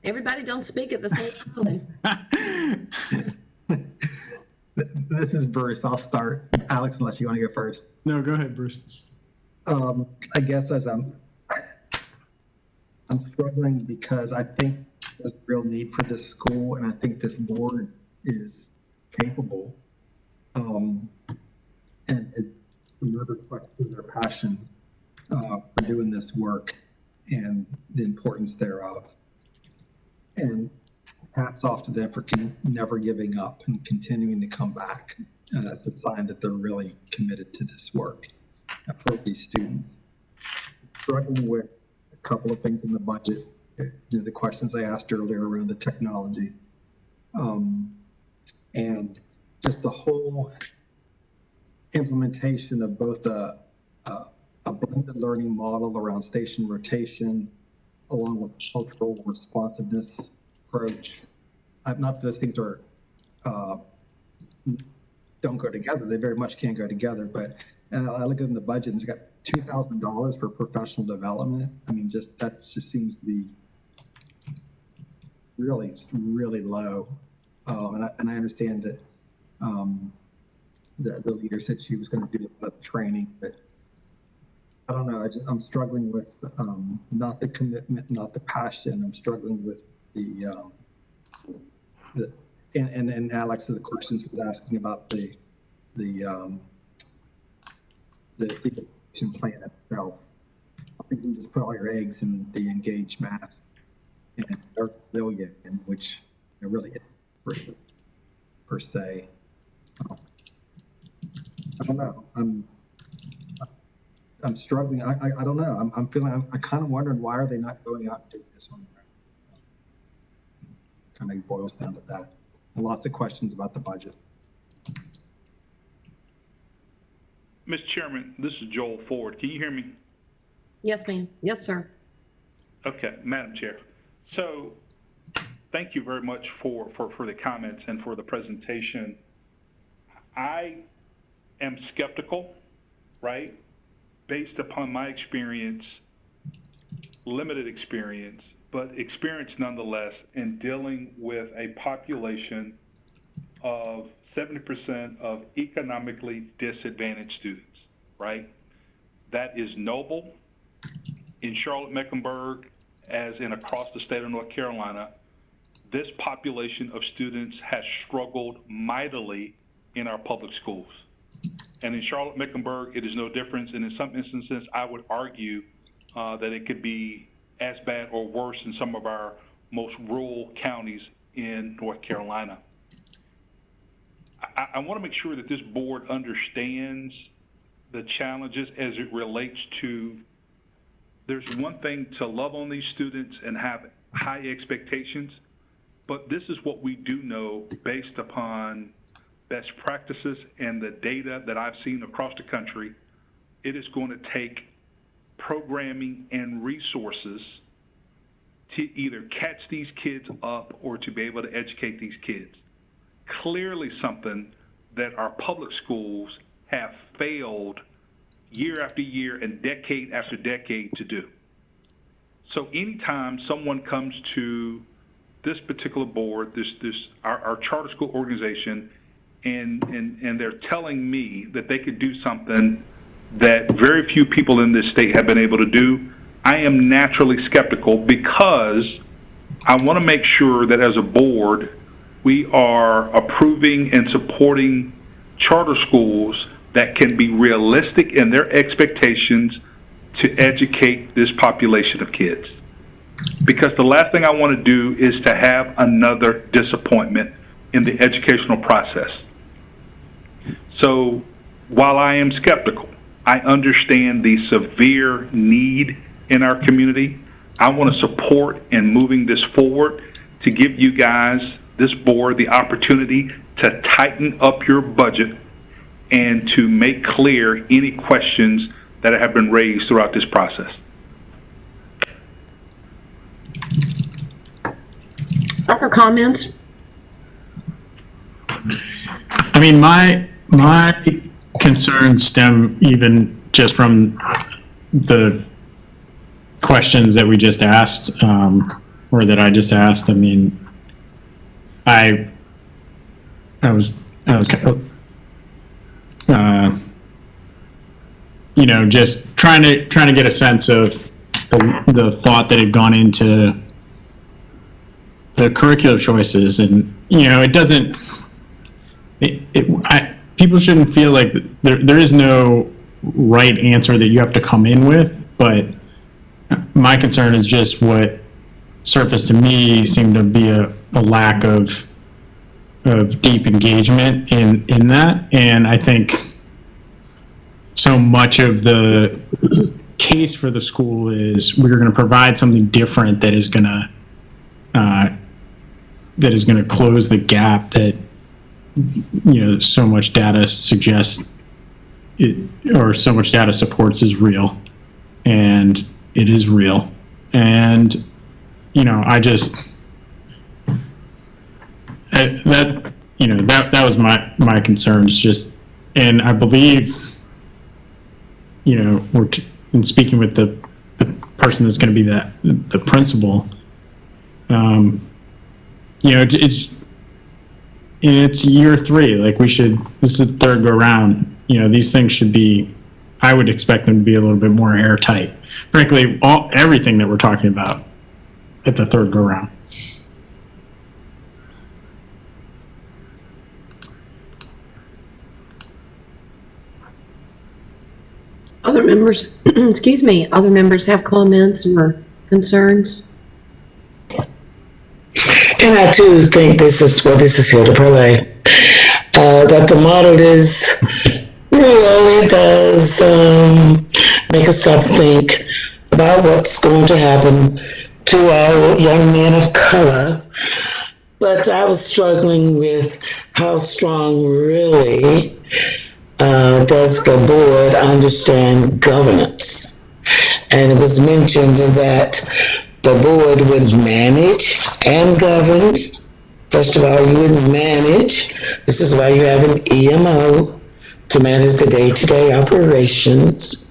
B: Everybody don't speak at the same time.
E: This is Bruce. I'll start. Alex, unless you want to go first.
N: No, go ahead, Bruce.
E: I guess as I'm struggling because I think there's a real need for this school, and I think this board is capable, and is another question their passion for doing this work and the importance thereof. And hats off to them for never giving up and continuing to come back. That's a sign that they're really committed to this work for these students. Struggling with a couple of things in the budget, the questions I asked earlier around the technology, and just the whole implementation of both a blended learning model around station rotation, along with cultural responsiveness approach. Not that those things are don't go together. They very much can go together. But I look at in the budget, and it's got $2,000 for professional development. I mean, that just seems to be really low. And I understand that the leader said she was going to do a training, but I don't know. I'm struggling with not the commitment, not the passion. I'm struggling with and Alex, the questions was asking about the education plan itself. I think we just put all your eggs in the engaged math and resilient, which really isn't per se. I don't know. I'm struggling. I don't know. I'm feeling. I'm kind of wondering why are they not going out and doing this on their own? Kind of boils down to that. And lots of questions about the budget.
O: Mr. Chairman, this is Joel Ford. Can you hear me?
B: Yes, ma'am. Yes, sir.
O: Okay, Madam Chair. So thank you very much for the comments and for the presentation. I am skeptical, right? Based upon my experience, limited experience, but experience nonetheless in dealing with a population of 70% of economically disadvantaged students, right? That is noble. In Charlotte-Mecklenburg, as in across the state of North Carolina, this population of students has struggled mightily in our public schools. And in Charlotte-Mecklenburg, it is no different. And in some instances, I would argue that it could be as bad or worse in some of our most rural counties in North Carolina. I want to make sure that this board understands the challenges as it relates to, there's one thing to love on these students and have high expectations, but this is what we do know based upon best practices and the data that I've seen across the country. It is going to take programming and resources to either catch these kids up or to be able to educate these kids. Clearly something that our public schools have failed year after year and decade after decade to do. So anytime someone comes to this particular board, our charter school organization, and they're telling me that they could do something that very few people in this state have been able to do, I am naturally skeptical, because I want to make sure that as a board, we are approving and supporting charter schools that can be realistic in their expectations to educate this population of kids. Because the last thing I want to do is to have another disappointment in the educational process. So while I am skeptical, I understand the severe need in our community. I want to support in moving this forward to give you guys, this board, the opportunity to tighten up your budget and to make clear any questions that have been raised throughout this process.
B: Other comments?
N: I mean, my concerns stem even just from the questions that we just asked, or that I just asked, I mean, I was you know, just trying to get a sense of the thought that had gone into the curricular choices, and you know, it doesn't. People shouldn't feel like there is no right answer that you have to come in with, but my concern is just what surfaced to me seemed to be a lack of deep engagement in that, and I think so much of the case for the school is we're going to provide something different that is going to close the gap that, you know, so much data suggests it, or so much data supports is real, and it is real. And, you know, that was my concerns, just, and I believe, you know, in speaking with the person that's going to be the principal, you know, it's year 3. Like this is the third go round. You know, these things should be, I would expect them to be a little bit more airtight. Frankly, everything that we're talking about at the third go round.
B: Other members, excuse me, other members have comments or concerns?
F: And I too think this is Ela Programs, that the model is real. It does make us stop and think about what's going to happen to our young men of color. But I was struggling with how strong really does the board understand governance. And it was mentioned that the board would manage and govern. First of all, you would manage. This is why you have an EMO to manage the day-to-day operations.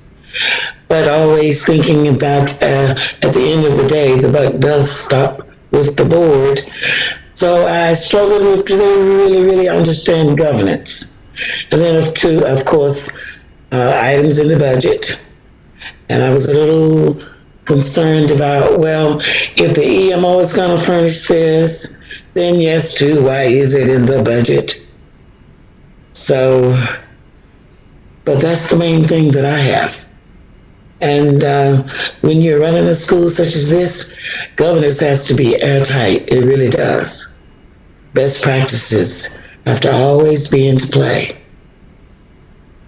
F: But always thinking about, at the end of the day, the buck does stop with the board. So I struggled with, do they really understand governance? And then of course, items in the budget. And I was a little concerned about, well, if the EMO is going to furnish this, then yes, too, why is it in the budget? So, but that's the main thing that I have. And when you're running a school such as this, governance has to be airtight. It really does. Best practices have to always be into play.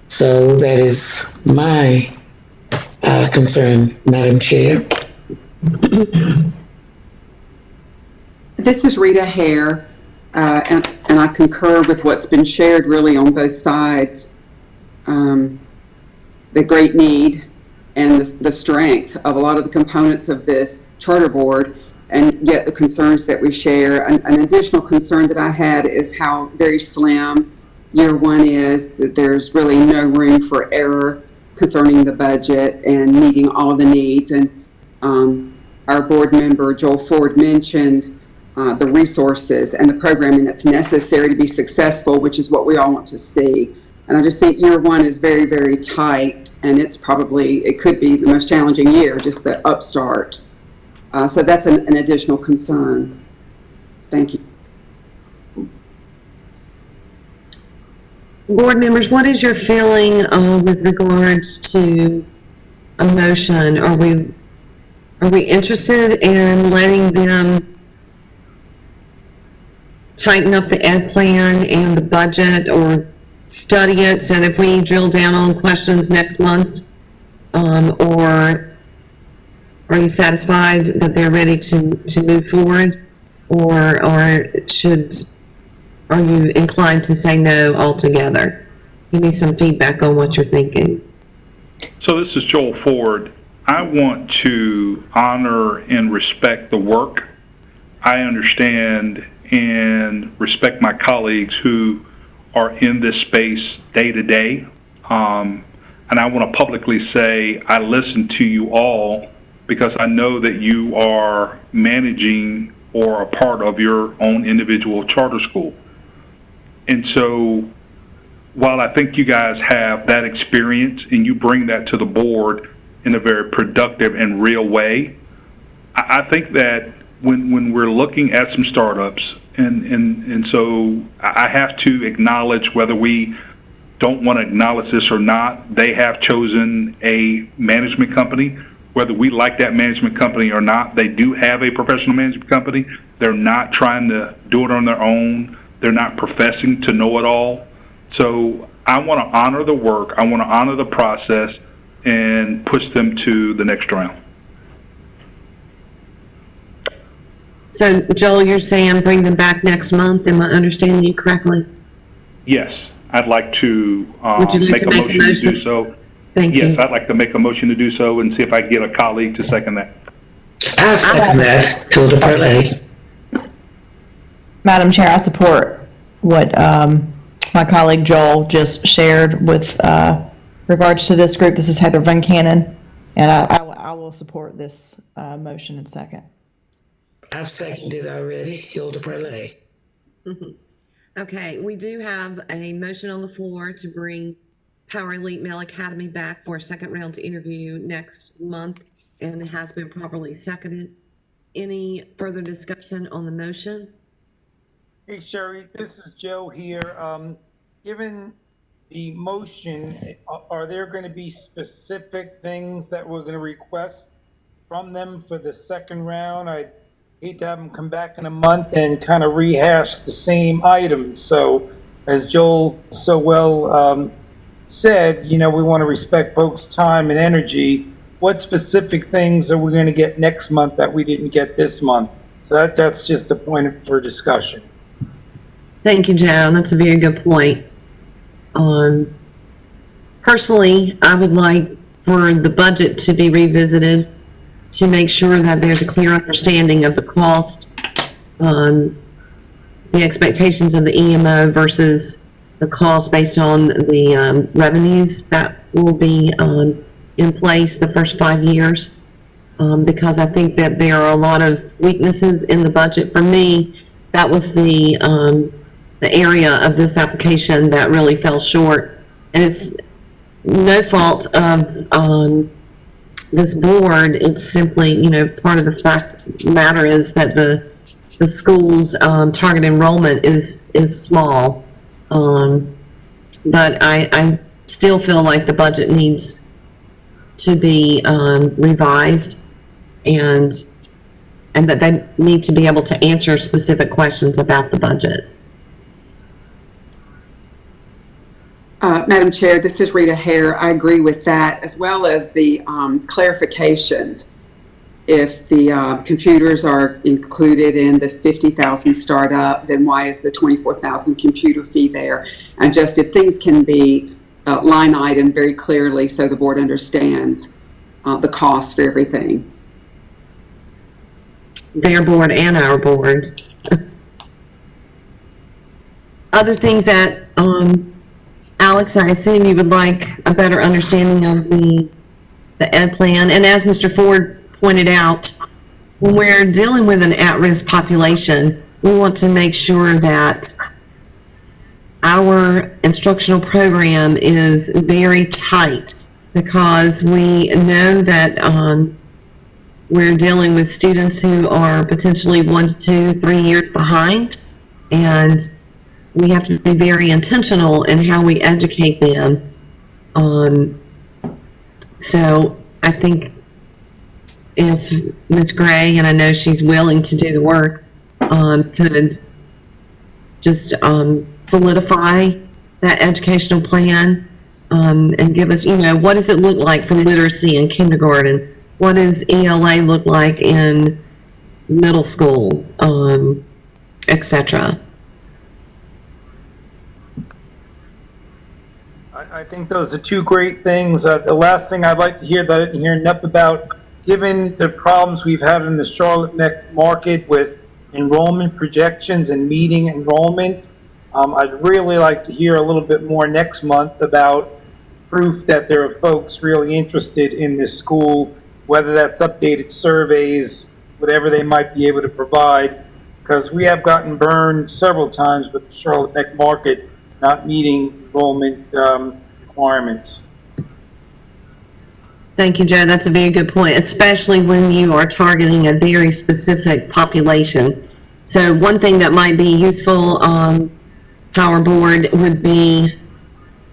F: So that is my concern, Madam Chair.
J: This is Rita Hare, and I concur with what's been shared really on both sides. The great need and the strength of a lot of the components of this charter board, and yet the concerns that we share. An additional concern that I had is how very slim year 1 is, that there's really no room for error concerning the budget and meeting all the needs. And our board member, Joel Ford, mentioned the resources and the programming that's necessary to be successful, which is what we all want to see. And I just think year 1 is very, very tight, and it could be the most challenging year, just the upstart. So that's an additional concern. Thank you.
B: Board members, what is your feeling with regards to a motion? Are we interested in letting them tighten up the ed plan and the budget, or study it so that if we drill down on questions next month, or are you satisfied that they're ready to move forward, or are you inclined to say no altogether? Give me some feedback on what you're thinking.
O: So this is Joel Ford. I want to honor and respect the work. I understand and respect my colleagues who are in this space day to day. And I want to publicly say I listen to you all because I know that you are managing or a part of your own individual charter school. And so while I think you guys have that experience and you bring that to the board in a very productive and real way, I think that when we're looking at some startups, and so I have to acknowledge, whether we don't want to acknowledge this or not, they have chosen a management company. Whether we like that management company or not, they do have a professional management company. They're not trying to do it on their own. They're not professing to know it all. So I want to honor the work. I want to honor the process and push them to the next round.
B: So Joel, you're saying bring them back next month, am I understanding you correctly?
O: Yes, I'd like to
B: Would you like
O: make
B: to
O: a
B: make a
O: motion to
B: motion?
O: do so.
B: Thank
O: Yes,
B: you.
O: I'd like to make a motion to do so and see if I can get a colleague to second that.
F: I second that, Hilda Parlay.
P: Madam Chair, I support what my colleague Joel just shared with regards to this group. This is Heather Van Cannon, and I will support this motion and second.
F: I've seconded already, Hilda Parlay.
B: Okay, we do have a motion on the floor to bring Power Elite Male Academy back for a second round to interview next month, and it has been properly seconded. Any further discussion on the motion?
Q: Hey Sherry, this is Joe here. Given the motion, are there going to be specific things that we're going to request from them for the second round? I'd hate to have them come back in a month and kind of rehash the same items. So as Joel so well said, you know, we want to respect folks' time and energy. What specific things are we going to get next month that we didn't get this month? So that's just a point for discussion.
B: Thank you, Joe. That's a very good point. Personally, I would like for the budget to be revisited to make sure that there's a clear understanding of the cost, the expectations of the EMO versus the cost based on the revenues that will be in place the first 5 years. Because I think that there are a lot of weaknesses in the budget. For me, that was the area of this application that really fell short. And it's no fault of this board. It's simply, you know, part of the fact matter is that the school's target enrollment is small. But I still feel like the budget needs to be revised, and that they need to be able to answer specific questions about the budget.
J: Madam Chair, this is Rita Hare. I agree with that, as well as the clarifications. If the computers are included in the 50,000 startup, then why is the 24,000 computer fee there? And just if things can be line item very clearly so the board understands the cost for everything.
B: Their board and our board. Other things that, Alex, I assume you would like a better understanding of the ed plan. And as Mr. Ford pointed out, when we're dealing with an at-risk population, we want to make sure that our instructional program is very tight, because we know that we're dealing with students who are potentially 1 to 2, 3 years behind, and we have to be very intentional in how we educate them. So I think if Ms. Gray, and I know she's willing to do the work, could just solidify that educational plan and give us, you know, what does it look like for literacy in kindergarten? What does ELA look like in middle school, et cetera?
Q: I think those are two great things. The last thing I'd like to hear that I didn't hear enough about, given the problems we've had in the Charlotte market with enrollment projections and meeting enrollment, I'd really like to hear a little bit more next month about proof that there are folks really interested in this school whether that's updated surveys, whatever they might be able to provide, because we have gotten burned several times with the Charlotte Neck Market not meeting enrollment requirements.
B: Thank you, Joe. That's a very good point, especially when you are targeting a very specific population. So one thing that might be useful, Power Board, would be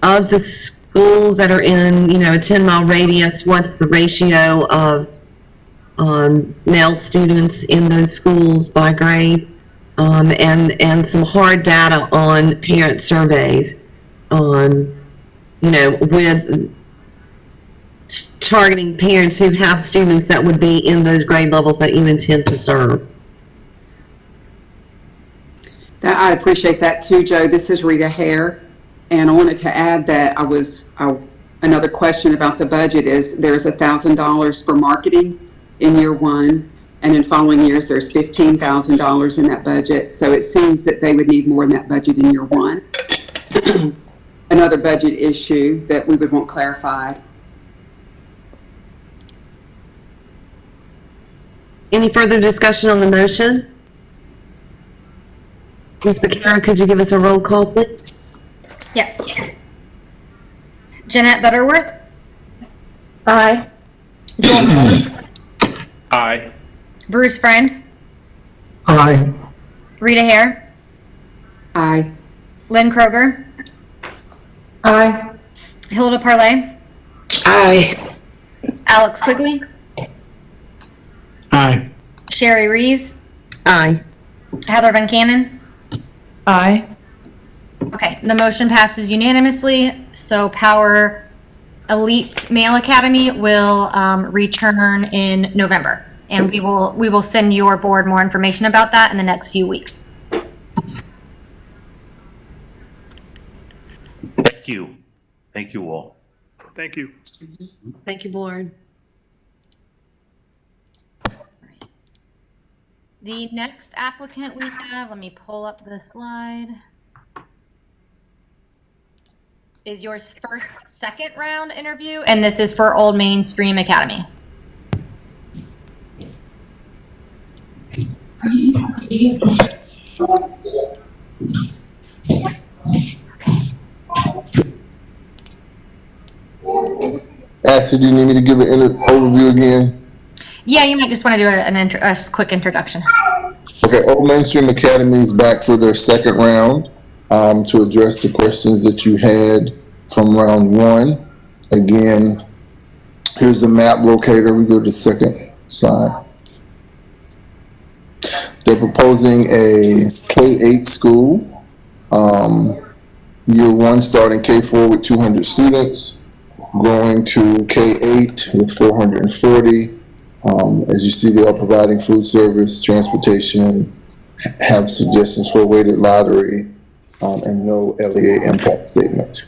B: of the schools that are in, a 10-mile radius, what's the ratio of male students in those schools by grade, and some hard data on parent surveys on, with targeting parents who have students that would be in those grade levels that you intend to serve.
J: I appreciate that too, Joe. This is Rita Hare. And I wanted to add that another question about the budget is there's $1,000 for marketing in year one. And in following years, there's $15,000 in that budget. So it seems that they would need more in that budget in year one. Another budget issue that we would want clarified.
B: Any further discussion on the motion? Ms. McCarron, could you give us a roll call, please?
M: Yes. Jeanette Butterworth?
P: Aye.
M: Joel Fuller?
O: Aye.
M: Bruce Friend?
E: Aye.
M: Rita Hare?
J: Aye.
M: Lynn Kroger?
P: Aye.
M: Hilda Parlay?
F: Aye.
M: Alex Quigley?
N: Aye.
M: Sherry Reeves?
B: Aye.
M: Heather Van Cannon?
P: Aye.
M: Okay, the motion passes unanimously. So Power Elite Male Academy will return in November. And we will send your board more information about that in the next few weeks.
K: Thank you. Thank you all.
G: Thank you.
B: Thank you, board.
M: The next applicant we have, let me pull up the slide, is your first second round interview, and this is for Old Mainstream Academy.
R: Ashley, do you need me to give an overview again?
M: Yeah, you might just want to do a quick introduction.
R: Okay, Old Mainstream Academy is back for their second round to address the questions that you had from round one. Again, here's the map locator. We go to the second slide. They're proposing a K-8 school. Year one starting K-4 with 200 students, growing to K-8 with 440. As you see, they are providing food service, transportation, have suggestions for a weighted lottery, and no LEA impact statement.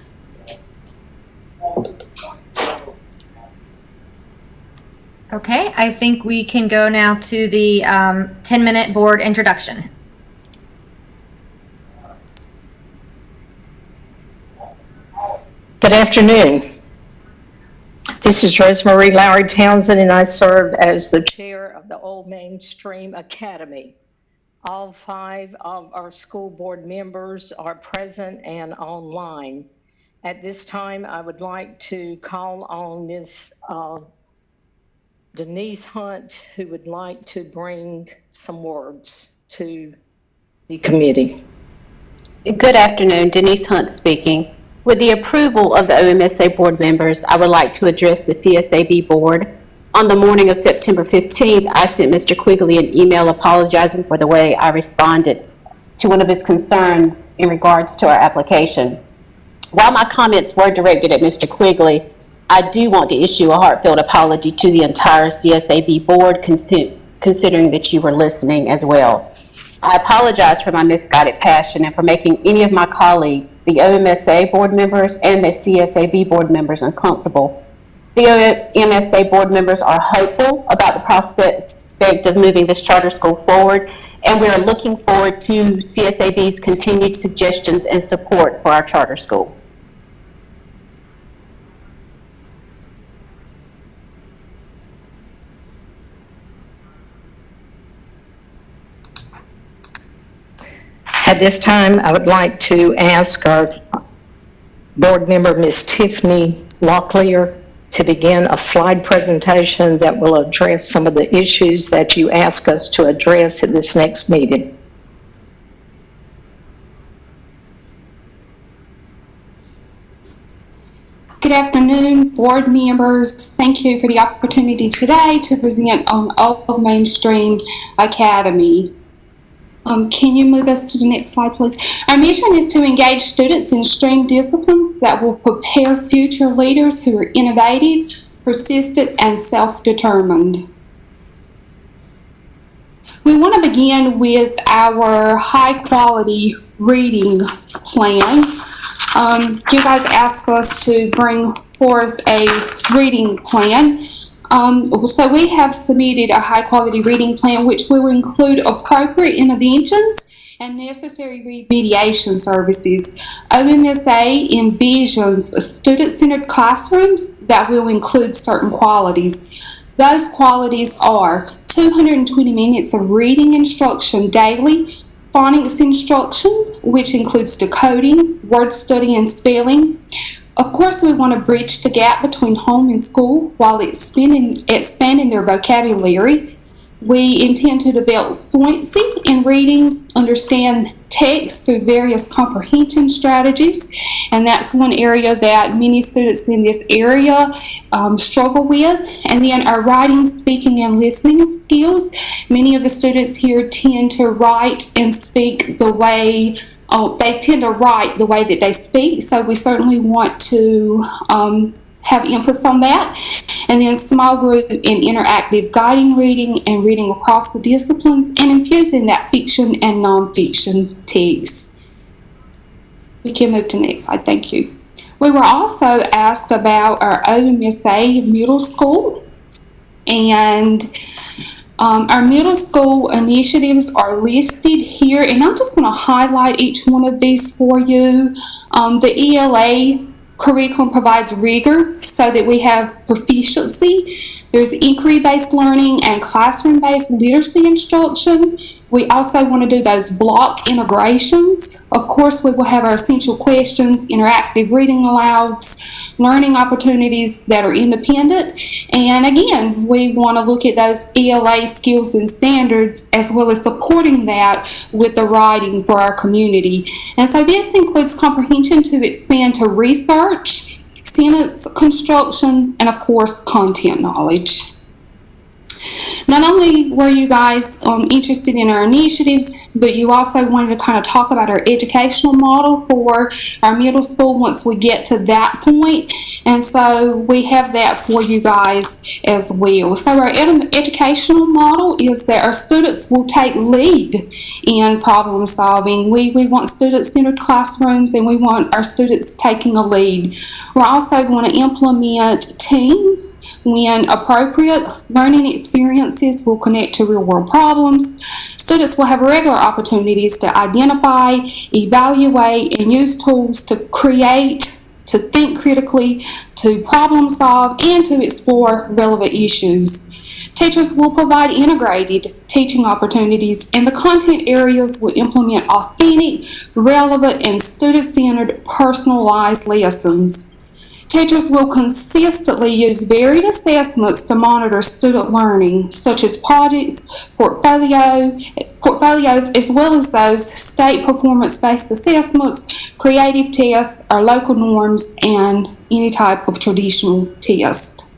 M: Okay, I think we can go now to the 10-minute board introduction.
S: Good afternoon. This is Rosemary Lowry Townsend, and I serve as the chair of the Old Mainstream Academy. All 5 of our school board members are present and online. At this time, I would like to call on Ms. Denise Hunt, who would like to bring some words to the committee.
T: Good afternoon, Denise Hunt speaking. With the approval of the OMSA board members, I would like to address the CSAB board. On the morning of September 15th, I sent Mr. Quigley an email apologizing for the way I responded to one of his concerns in regards to our application. While my comments were directed at Mr. Quigley, I do want to issue a heartfelt apology to the entire CSAB board, considering that you were listening as well. I apologize for my misguided passion and for making any of my colleagues, the OMSA board members and the CSAB board members, uncomfortable. The OMSA board members are hopeful about the prospect of moving this charter school forward, and we are looking forward to CSAB's continued suggestions and support for our charter school.
S: At this time, I would like to ask our board member, Ms. Tiffany Locklear, to begin a slide presentation that will address some of the issues that you ask us to address at this next meeting.
T: Good afternoon, board members. Thank you for the opportunity today to present on Old Mainstream Academy. Can you move us to the next slide, please? Our mission is to engage students in STEAM disciplines that will prepare future leaders who are innovative, persistent, and self-determined. We want to begin with our high-quality reading plan. You guys asked us to bring forth a reading plan. So we have submitted a high-quality reading plan which will include appropriate interventions and necessary remediation services. OMSA envisions student-centered classrooms that will include certain qualities. Those qualities are 220 minutes of reading instruction daily, phonics instruction, which includes decoding, word study, and spelling. Of course, we want to bridge the gap between home and school while expanding their vocabulary. We intend to develop fluency in reading, understand text through various comprehension strategies, and that's one area that many students in this area struggle with. And then our writing, speaking, and listening skills. Many of the students here tend to write and speak the way they tend to write the way that they speak, so we certainly want to have emphasis on that. And then small group and interactive guiding reading and reading across the disciplines, and infusing that fiction and nonfiction text. We can move to the next slide. Thank you. We were also asked about our OMSA middle school, and our middle school initiatives are listed here, and I'm just going to highlight each one of these for you. The ELA curriculum provides rigor so that we have proficiency. There's inquiry-based learning and classroom-based literacy instruction. We also want to do those block integrations. Of course, we will have our essential questions, interactive reading alouds, learning opportunities that are independent. And again, we want to look at those ELA skills and standards, as well as supporting that with the writing for our community. And so this includes comprehension to expand to research, sentence construction, and of course, content knowledge. Not only were you guys interested in our initiatives, but you also wanted to kind of talk about our educational model for our middle school once we get to that point. And so we have that for you guys as well. So our educational model is that our students will take lead in problem solving. We want student-centered classrooms, and we want our students taking a lead. We're also going to implement teams when appropriate. Learning experiences will connect to real-world problems. Students will have regular opportunities to identify, evaluate, and use tools to create, to think critically, to problem solve, and to explore relevant issues. Teachers will provide integrated teaching opportunities, and the content areas will implement authentic, relevant, and student-centered personalized lessons. Teachers will consistently use varied assessments to monitor student learning, such as projects, portfolios, as well as those state performance-based assessments, creative tests, our local norms, and any type of traditional test.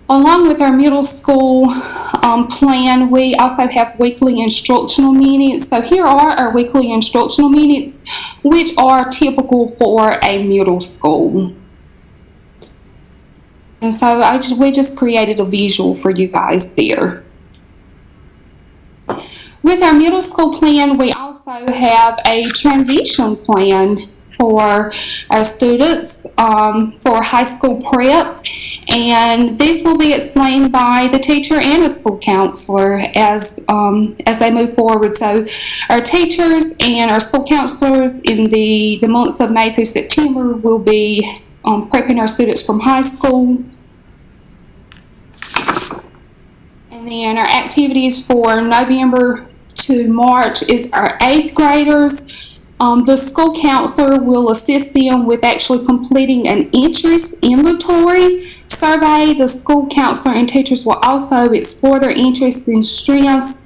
T: Along with our middle school plan, we also have weekly instructional minutes. So here are our weekly instructional minutes, which are typical for a middle school. And so we just created a visual for you guys there. With our middle school plan, we also have a transition plan for our students for high school prep, and this will be explained by the teacher and a school counselor as they move forward. So our teachers and our school counselors in the months of May through September will be prepping our students from high school. And then our activities for November to March is our 8th graders. The school counselor will assist them with actually completing an interest inventory survey. The school counselor and teachers will also explore their interests and strengths,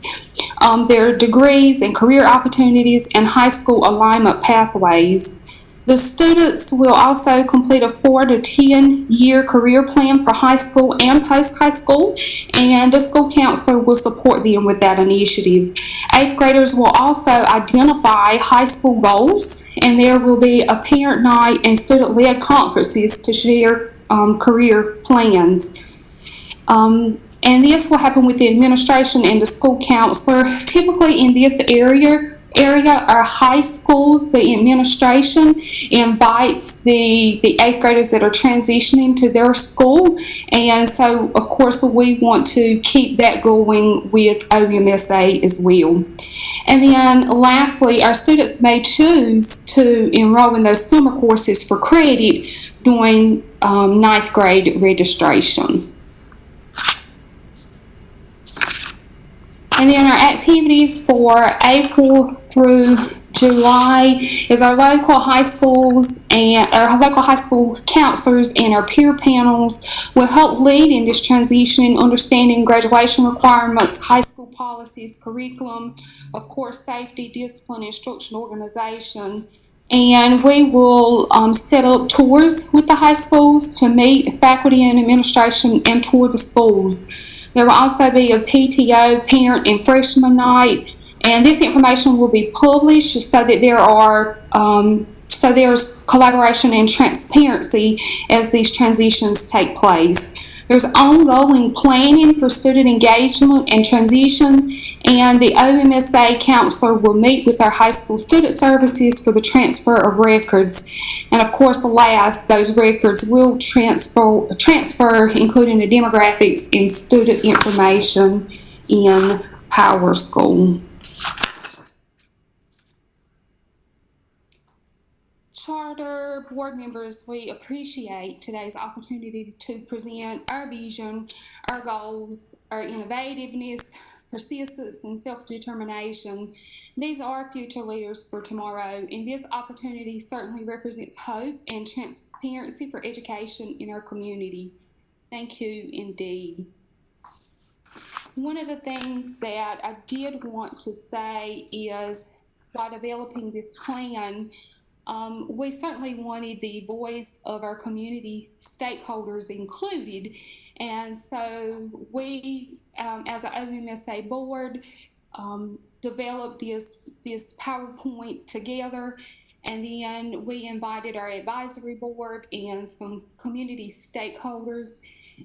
T: their degrees and career opportunities, and high school alignment pathways. The students will also complete a 4 to 10 year career plan for high school and post-high school, and the school counselor will support them with that initiative. 8th graders will also identify high school goals, and there will be a parent night and student-led conferences to share career plans. And this will happen with the administration and the school counselor. Typically in this area, our high schools, the administration invites the 8th graders that are transitioning to their school. And so, of course, we want to keep that going with OMSA as well. And then lastly, our students may choose to enroll in those summer courses for credit during 9th grade registration. And then our activities for April through July is our local high schools and our local high school counselors and our peer panels will help lead in this transition in understanding graduation requirements, high school policies, curriculum, of course, safety, discipline, instruction, organization. And we will set up tours with the high schools to meet faculty and administration and tour the schools. There will also be a PTO, parent and freshman night, and this information will be published so that there's collaboration and transparency as these transitions take place. There's ongoing planning for student engagement and transition, and the OMSA counselor will meet with our high school student services for the transfer of records. And of course, last, those records will transfer including the demographics and student information in Power School. Charter board members, we appreciate today's opportunity to present our vision, our goals, our innovativeness, persistence, and self-determination. These are future leaders for tomorrow, and this opportunity certainly represents hope and transparency for education in our community. Thank you indeed. One of the things that I did want to say is, while developing this plan, we certainly wanted the voice of our community stakeholders included. And so we, as an OMSA board, developed this PowerPoint together. And then we invited our advisory board and some community stakeholders.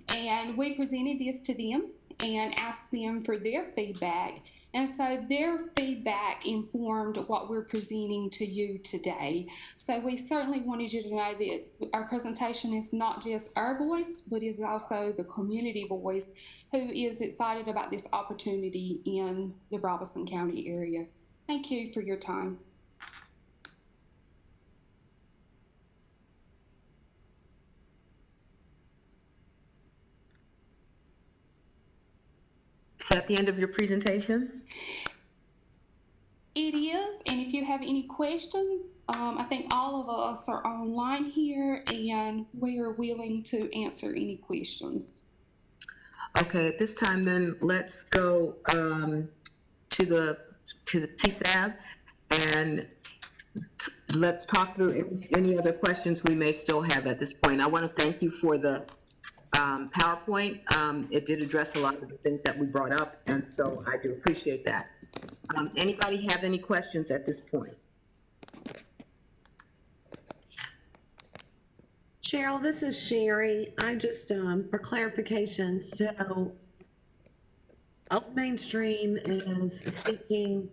T: And we presented this to them and asked them for their feedback. And so their feedback informed what we're presenting to you today. So we certainly wanted you to know that our presentation is not just our voice, but is also the community voice who is excited about this opportunity in the Robeson County area. Thank you for your time.
U: Is that the end of your presentation?
T: It is, and if you have any questions, I think all of us are online here, and we are willing to answer any questions.
U: Okay, at this time, then let's go to the TSAB, and let's talk through any other questions we may still have at this point. I want to thank you for the PowerPoint. It did address a lot of the things that we brought up, and so I do appreciate that. Anybody have any questions at this point?
B: Cheryl, this is Sherry. I just, for clarification, so Old Mainstream is seeking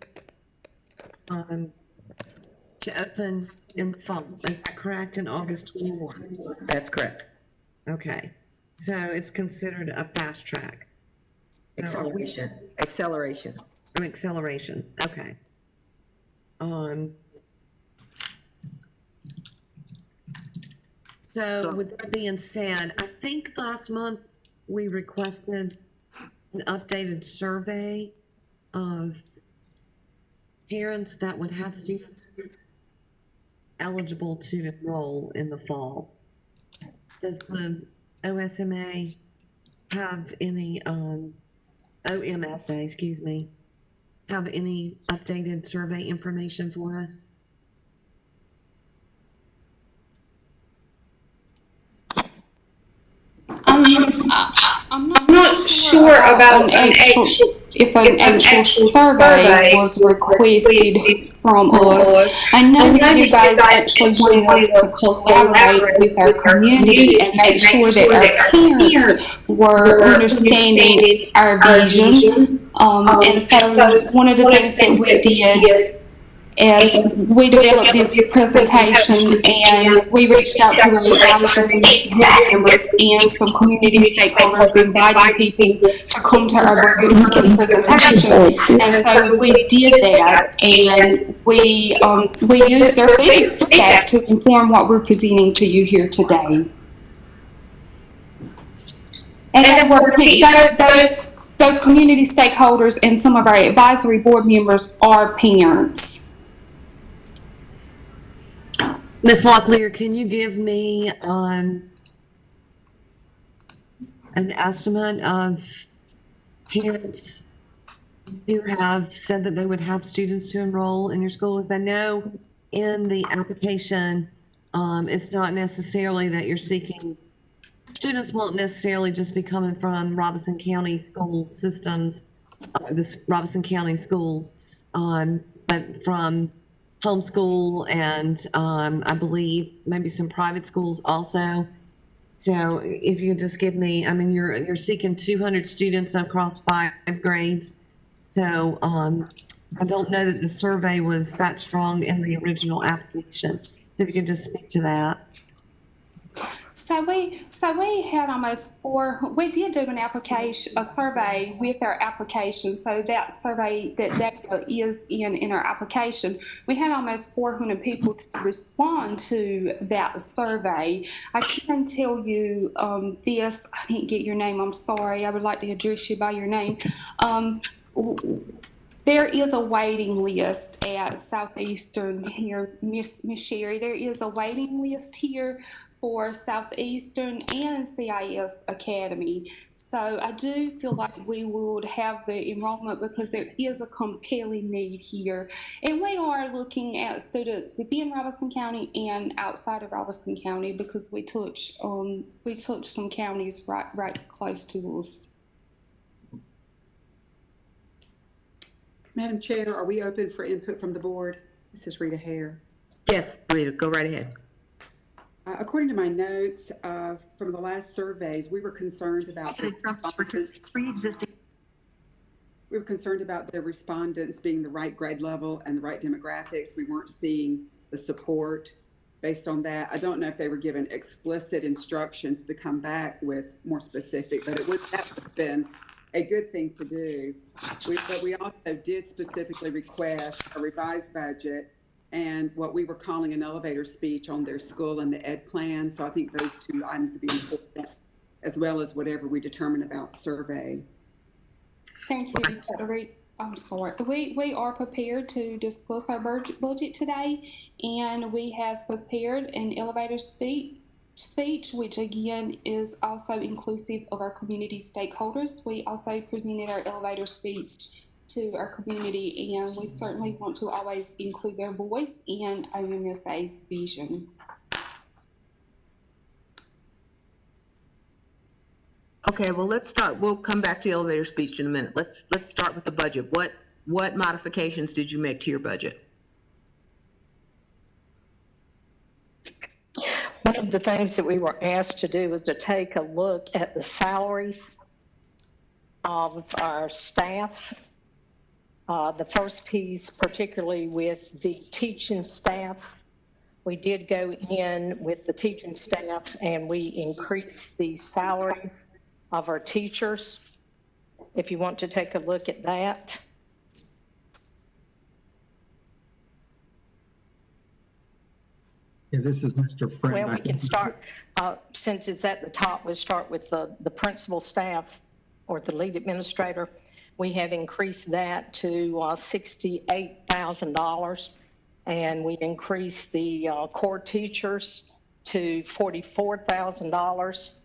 B: to open in the fall. Is that correct? In August 21?
U: That's correct.
B: Okay. So it's considered a fast track.
U: Acceleration. Acceleration.
B: An acceleration. Okay. So with that being said, I think last month we requested an updated survey of parents that would have students eligible to enroll in the fall, does the OSMA have any, OMSA, excuse me, have any updated survey information for us?
I: I'm not sure about an actual survey was requested from us. I know that you guys actually wanted us to collaborate with our community and make sure that our parents were understanding our vision. And so one of the things that we did is we developed this presentation and we reached out to our advisory board members and some community stakeholders, inviting people to come to our board presentation. And so we did that, and we used their feedback to inform what we're presenting to you here today. And those community stakeholders and some of our advisory board members are parents.
B: Ms. Locklear, can you give me an estimate of parents who have said that they would have students to enroll in your school? As I know in the application, it's not necessarily that you're seeking, students won't necessarily just be coming from Robeson County school systems, Robeson County schools, but from homeschool and I believe maybe some private schools also. So if you just give me, I mean, you're seeking 200 students across 5 grades. So I don't know that the survey was that strong in the original application. So if you could just speak to that.
I: So we had almost we did do a survey with our application. So that survey, that data is in our application. We had almost 400 people respond to that survey. I can tell you this, I didn't get your name, I'm sorry. I would like to address you by your name. There is a waiting list at Southeastern here, Miss Sherry. There is a waiting list here for Southeastern and CIS Academy. So I do feel like we would have the enrollment because there is a compelling need here. And we are looking at students within Robeson County and outside of Robeson County because we touch some counties right close to us.
J: Madam Chair, are we open for input from the board? This is Rita Hare.
U: Yes, Rita, go right ahead.
J: According to my notes from the last surveys, we were concerned about the respondents being the right grade level and the right demographics. We weren't seeing the support based on that. I don't know if they were given explicit instructions to come back with more specific, but that would have been a good thing to do. But we also did specifically request a revised budget and what we were calling an elevator speech on their school and the ed plan. So I think those two items would be important, as well as whatever we determine about survey.
I: Thank you, Dr. Reed. I'm sorry. We are prepared to discuss our budget today, and we have prepared an elevator speech, which again is also inclusive of our community stakeholders. We also presented our elevator speech to our community, and we certainly want to always include their voice in OMSA's vision.
U: Okay, well, let's start. We'll come back to the elevator speech in a minute. Let's start with the budget. What modifications did you make to your budget?
S: One of the things that we were asked to do was to take a look at the salaries of our staff. The first piece, particularly with the teaching staff, we did go in with the teaching staff and we increased the salaries of our teachers. If you want to take a look at that.
E: Yeah, this is Mr. Friend.
S: Well, we can start, since it's at the top, we'll start with the principal staff or the lead administrator. We have increased that to $68,000. And we've increased the core teachers to $44,000.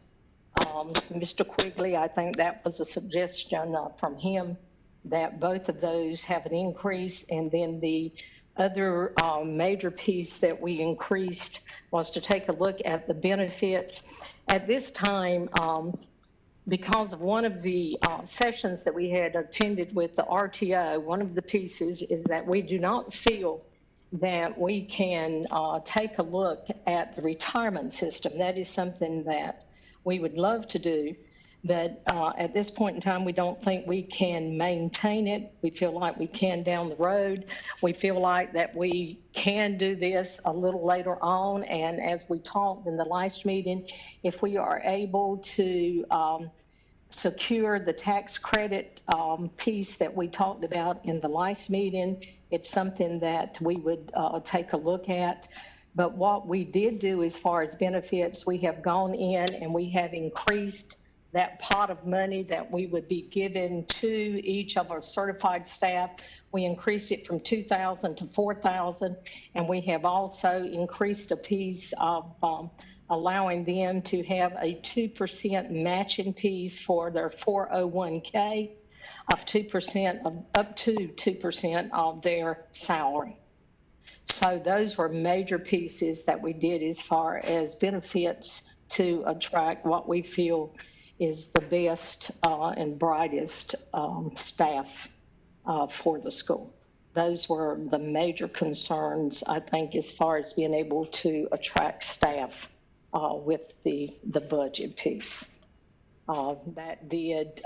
S: Mr. Quigley, I think that was a suggestion from him that both of those have an increase. And then the other major piece that we increased was to take a look at the benefits. At this time, because of one of the sessions that we had attended with the RTO, one of the pieces is that we do not feel that we can take a look at the retirement system. That is something that we would love to do, but at this point in time, we don't think we can maintain it. We feel like we can down the road. We feel like that we can do this a little later on, and as we talked in the last meeting, if we are able to secure the tax credit piece that we talked about in the last meeting, it's something that we would take a look at. But what we did do as far as benefits, we have gone in and we have increased that pot of money that we would be given to each of our certified staff. We increased it from $2,000 to $4,000, and we have also increased a piece of allowing them to have a 2% matching piece for their 401k of 2% of up to 2% of their salary. So those were major pieces that we did as far as benefits to attract what we feel is the best and brightest staff for the school. Those were the major concerns, I think, as far as being able to attract staff with the budget piece. That did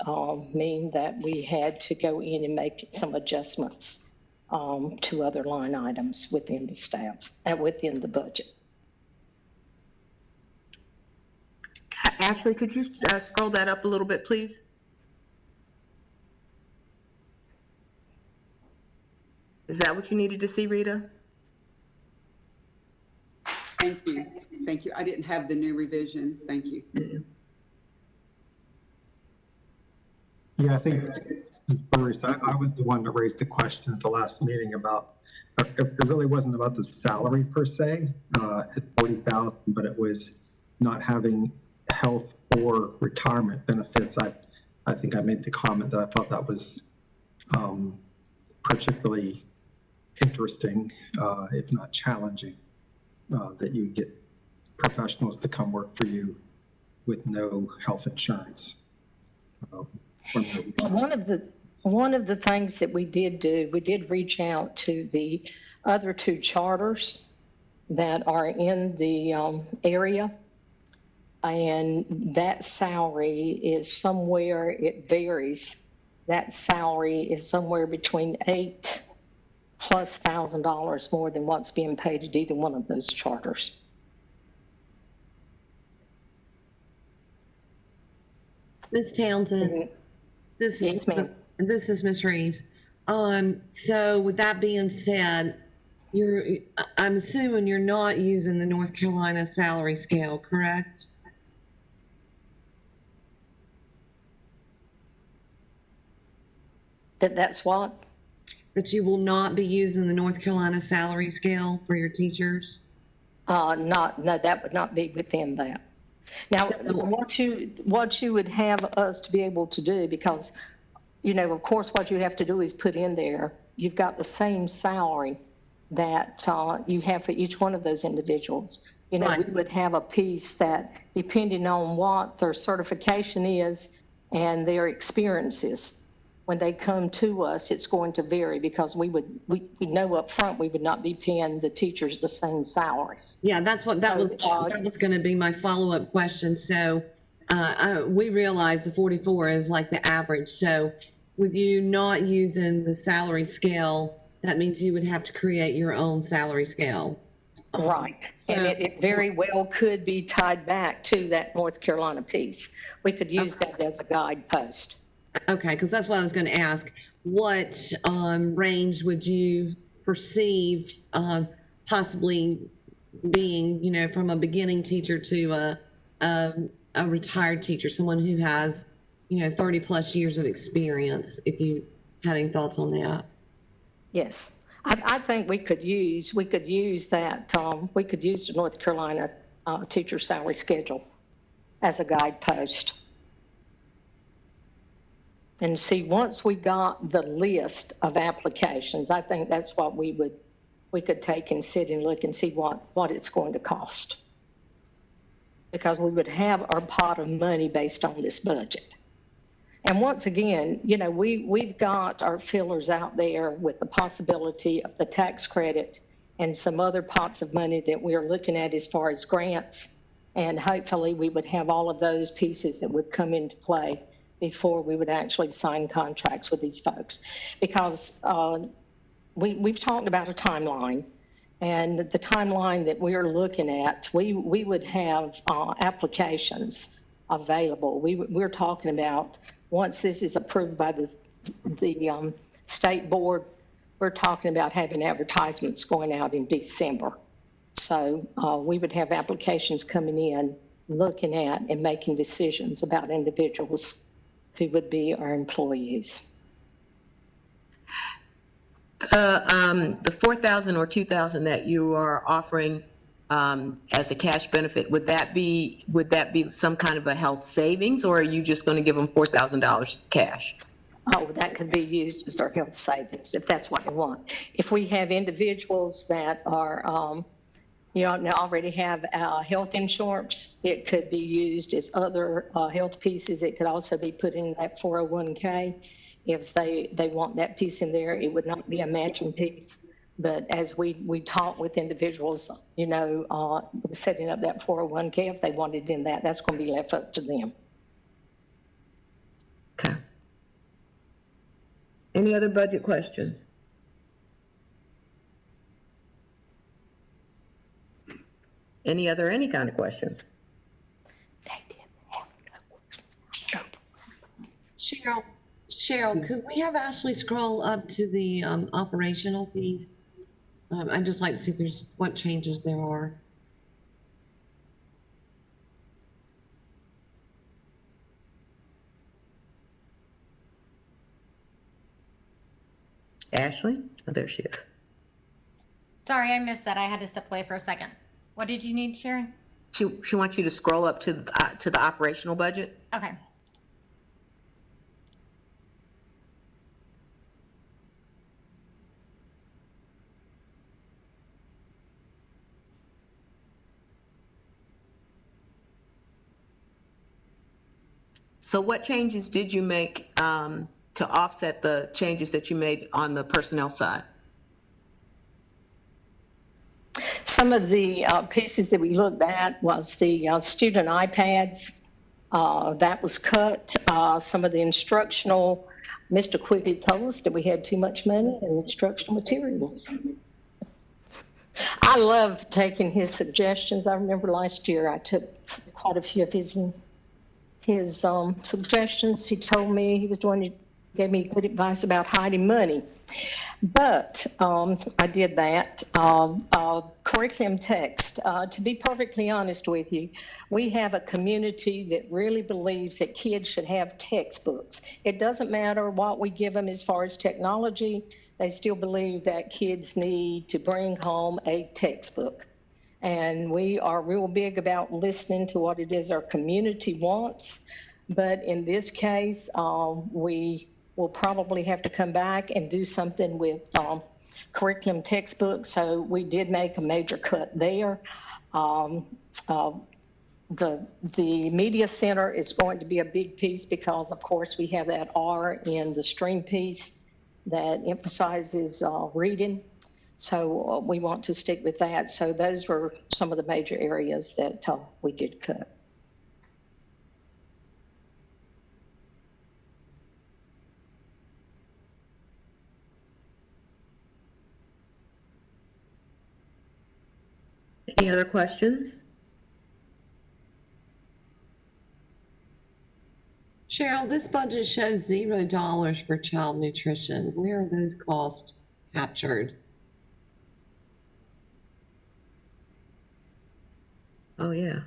S: mean that we had to go in and make some adjustments to other line items within the staff and within the budget.
U: Ashley, could you scroll that up a little bit, please? Is that what you needed to see, Rita?
J: Thank you. Thank you. I didn't have the new revisions. Thank you.
E: Yeah, I think, Bruce, I was the one that raised the question at the last meeting about, it really wasn't about the salary per se, at 40,000, but it was not having health or retirement benefits. I think I made the comment that I thought that was particularly interesting, if not challenging, that you get professionals to come work for you with no health insurance.
S: One of the things that we did do, we did reach out to the other two charters that are in the area, and that salary is somewhere, it varies. That salary is somewhere between $8,000+ more than what's being paid at either one of those charters.
B: Ms. Townsend, this is Ms. Reeves. So with that being said, I'm assuming you're not using the North Carolina salary scale, correct?
S: That's what?
B: That you will not be using the North Carolina salary scale for your teachers?
S: No, that would not be within that. Now, what you would have us to be able to do, because, you know, of course, what you have to do is put in there, you've got the same salary that you have for each one of those individuals. You know, right. We would have a piece that, depending on what their certification is and their experiences, when they come to us, it's going to vary, because we know up front we would not be paying the teachers the same salaries.
B: Yeah, that was going to be my follow-up question. So we realize the 44 is like the average. So with you not using the salary scale, that means you would have to create your own salary scale.
S: Right. And it very well could be tied back to that North Carolina piece. We could use that as a guidepost.
B: Okay, because that's what I was going to ask. What range would you perceive possibly being, you know, from a beginning teacher to a retired teacher, someone who has 30 plus years of experience, if you had any thoughts on that.
S: Yes, I think we could use that, we could use the North Carolina teacher salary schedule as a guidepost. And see, once we got the list of applications, I think that's what we could take and sit and look and see what it's going to cost. Because we would have our pot of money based on this budget. And once again, we've got our fillers out there with the possibility of the tax credit and some other pots of money that we're looking at as far as grants. And hopefully we would have all of those pieces that would come into play before we would actually sign contracts with these folks. Because we've talked about a timeline, and the timeline that we're looking at, we would have applications available. We're talking about, once this is approved by the state board, we're talking about having advertisements going out in December. So we would have applications coming in, looking at and making decisions about individuals who would be our employees.
U: The 4,000 or 2,000 that you are offering as a cash benefit, would that be some kind of a health savings, or are you just going to give them $4,000 cash?
S: Oh, that could be used as their health savings, if that's what you want. If we have individuals that are, already have health insurance, it could be used as other health pieces. It could also be put in that 401k. If they want that piece in there, it would not be a matching piece. But as we talk with individuals, setting up that 401k, if they wanted in that, that's going to be left up to them.
U: Okay. Any other budget questions? Any kind of questions?
B: Cheryl, could we have Ashley scroll up to the operational piece? I'd just like to see what changes there are.
U: Ashley? Oh, there she is.
M: Sorry, I missed that. I had to step away for a second. What did you need, Sharon?
U: She wants you to scroll up to the operational budget.
M: Okay.
U: So what changes did you make to offset the changes that you made on the personnel side?
S: Some of the pieces that we looked at was the student iPads. That was cut. Some of the instructional, Mr. Quigley told us that we had too much money in instructional materials. I love taking his suggestions. I remember last year I took quite a few of his suggestions. He told me gave me good advice about hiding money. But I did that. Curriculum text. To be perfectly honest with you, we have a community that really believes that kids should have textbooks. It doesn't matter what we give them as far as technology. They still believe that kids need to bring home a textbook. And we are real big about listening to what it is our community wants. But in this case, we will probably have to come back and do something with curriculum textbooks. So we did make a major cut there. The media center is going to be a big piece because, of course, we have that R in the stream piece that emphasizes reading. So we want to stick with that. So those were some of the major areas that we did cut.
U: Any other questions?
B: Cheryl, this budget shows $0 for child nutrition. Where are those costs captured?
U: Oh, yeah.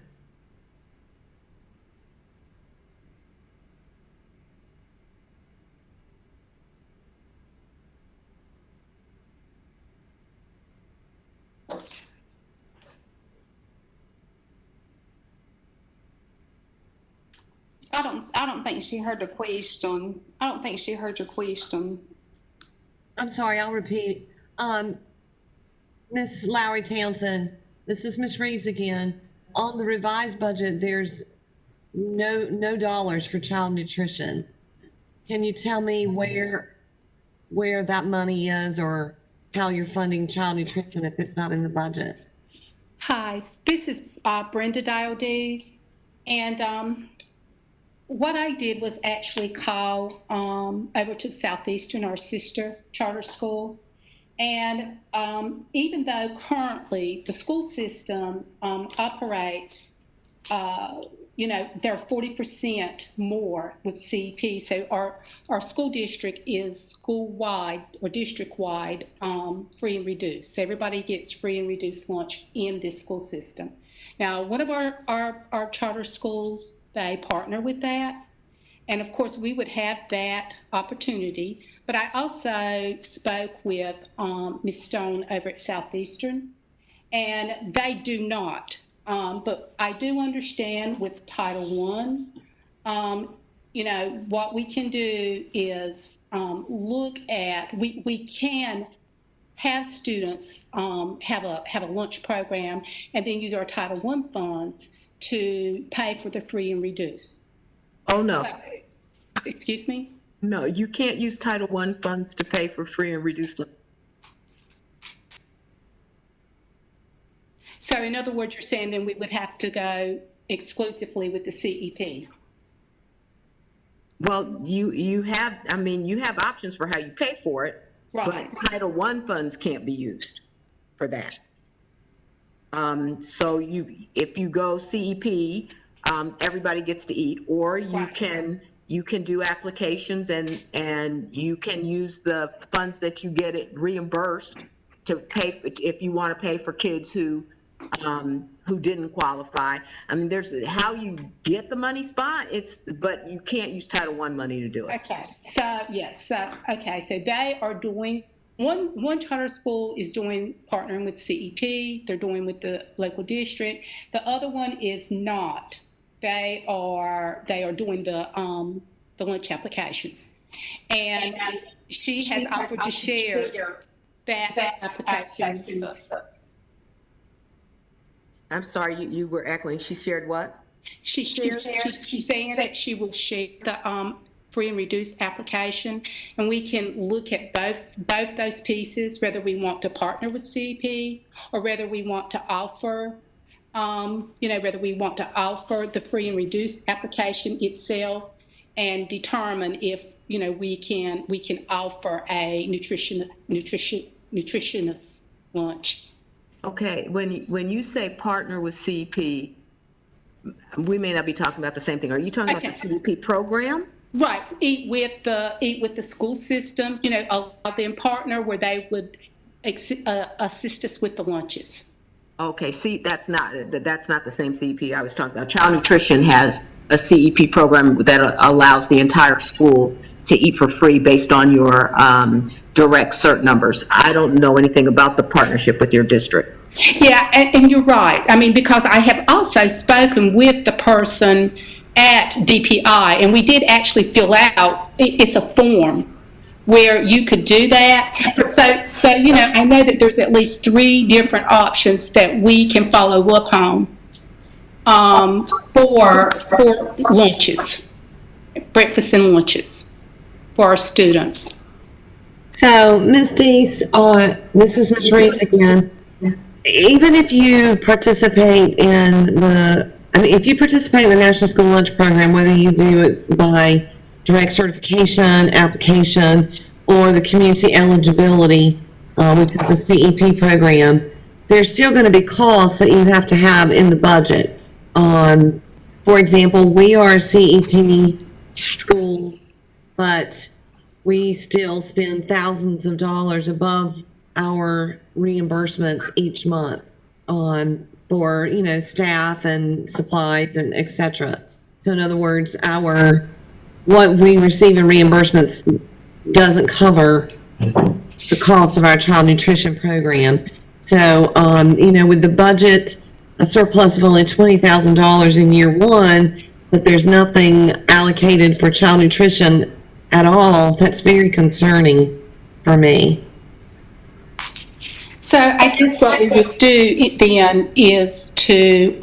I: I don't think she heard the question. I don't think she heard your question.
B: I'm sorry, I'll repeat. Ms. Lowry Townsend, this is Ms. Reeves again. On the revised budget, there's no dollars for child nutrition. Can you tell me where that money is, or how you're funding child nutrition if it's not in the budget?
D: Hi, this is Brenda Dial-Dees, and what I did was actually call over to Southeastern, our sister charter school, and even though currently the school system operates, they're 40% more with CEP, so our school district is school-wide or district-wide free and reduced. So everybody gets free and reduced lunch in this school system. Now, one of our charter schools, they partner with that. And of course, we would have that opportunity. But I also spoke with Ms. Stone over at Southeastern, and they do not. But I do understand with Title I, what we can do is look at, we can have students have a lunch program and then use our Title I funds to pay for the free and reduce.
U: Oh, no.
D: Excuse me?
U: No, you can't use Title I funds to pay for free and reduced.
D: So in other words, you're saying then we would have to go exclusively with the CEP?
U: Well, you have options for how you pay for it,
D: right.
U: But Title I funds can't be used for that. So if you go CEP, everybody gets to eat, or you can do applications and you can use the funds that you get it reimbursed to pay if you want to pay for kids who didn't qualify. I mean, there's how you get the money spot. But you can't use Title I money to do it.
D: Okay. So yes. So they are doing one charter school is partnering with CEP. They're doing with the local district. The other one is not. They are doing the lunch applications, and she has offered to share that application with us.
U: I'm sorry, you were echoing. She shared what?
D: She's saying that she will share the free and reduced application, and we can look at both those pieces, whether we want to partner with CEP or whether we want to offer, whether we want to offer the free and reduced application itself, and determine if we can offer a nutritionist lunch.
U: Okay, when you say partner with CEP, we may not be talking about the same thing. Are you talking about the CEP program?
D: Right, eat with the school system. Allow them partner where they would assist us with the lunches.
U: Okay, see, that's not the same CEP I was talking about. Child Nutrition has a CEP program that allows the entire school to eat for free based on your direct cert numbers. I don't know anything about the partnership with your district.
D: Yeah, and you're right. I mean, because I have also spoken with the person at DPI, and we did actually fill out, it's a form where you could do that. So I know that there's at least 3 different options that we can follow up on for lunches, breakfast and lunches for our students.
B: So, Ms. Dees, this is Ms. Reeves again. Even if you participate in the National School Lunch Program, whether you do it by direct certification, application, or the community eligibility, which is the CEP program, there's still going to be costs that you have to have in the budget. For example, we are a CEP school, but we still spend thousands of dollars above our reimbursements each month for staff and supplies and et cetera. So in other words, what we receive in reimbursements doesn't cover the cost of our child nutrition program. So with the budget, a surplus of only $20,000 in year 1, but there's nothing allocated for child nutrition at all. That's very concerning for me.
D: So I guess what we would do then is to,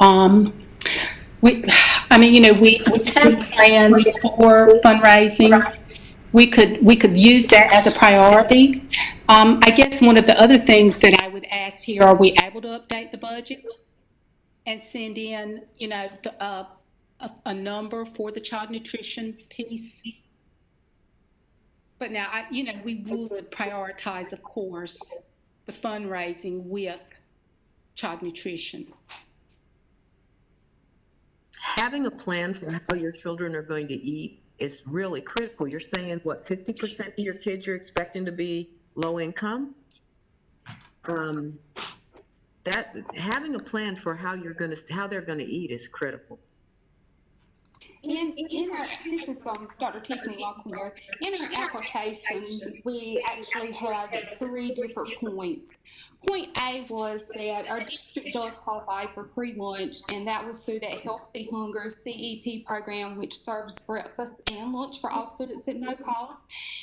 D: we have plans for fundraising. We could use that as a priority. I guess one of the other things that I would ask here, are we able to update the budget and send in, a number for the child nutrition piece? But now, we would prioritize, of course, the fundraising with child nutrition.
U: Having a plan for how your children are going to eat is really critical. You're saying, what, 50% of your kids you're expecting to be low income? That having a plan for how they're going to eat is critical.
I: This is Dr. Tiffany Locklear. In our application, we actually had 3 different points. Point A was that our district does qualify for free lunch, and that was through that Healthy Hunger CEP program, which serves breakfast and lunch for all students at no cost.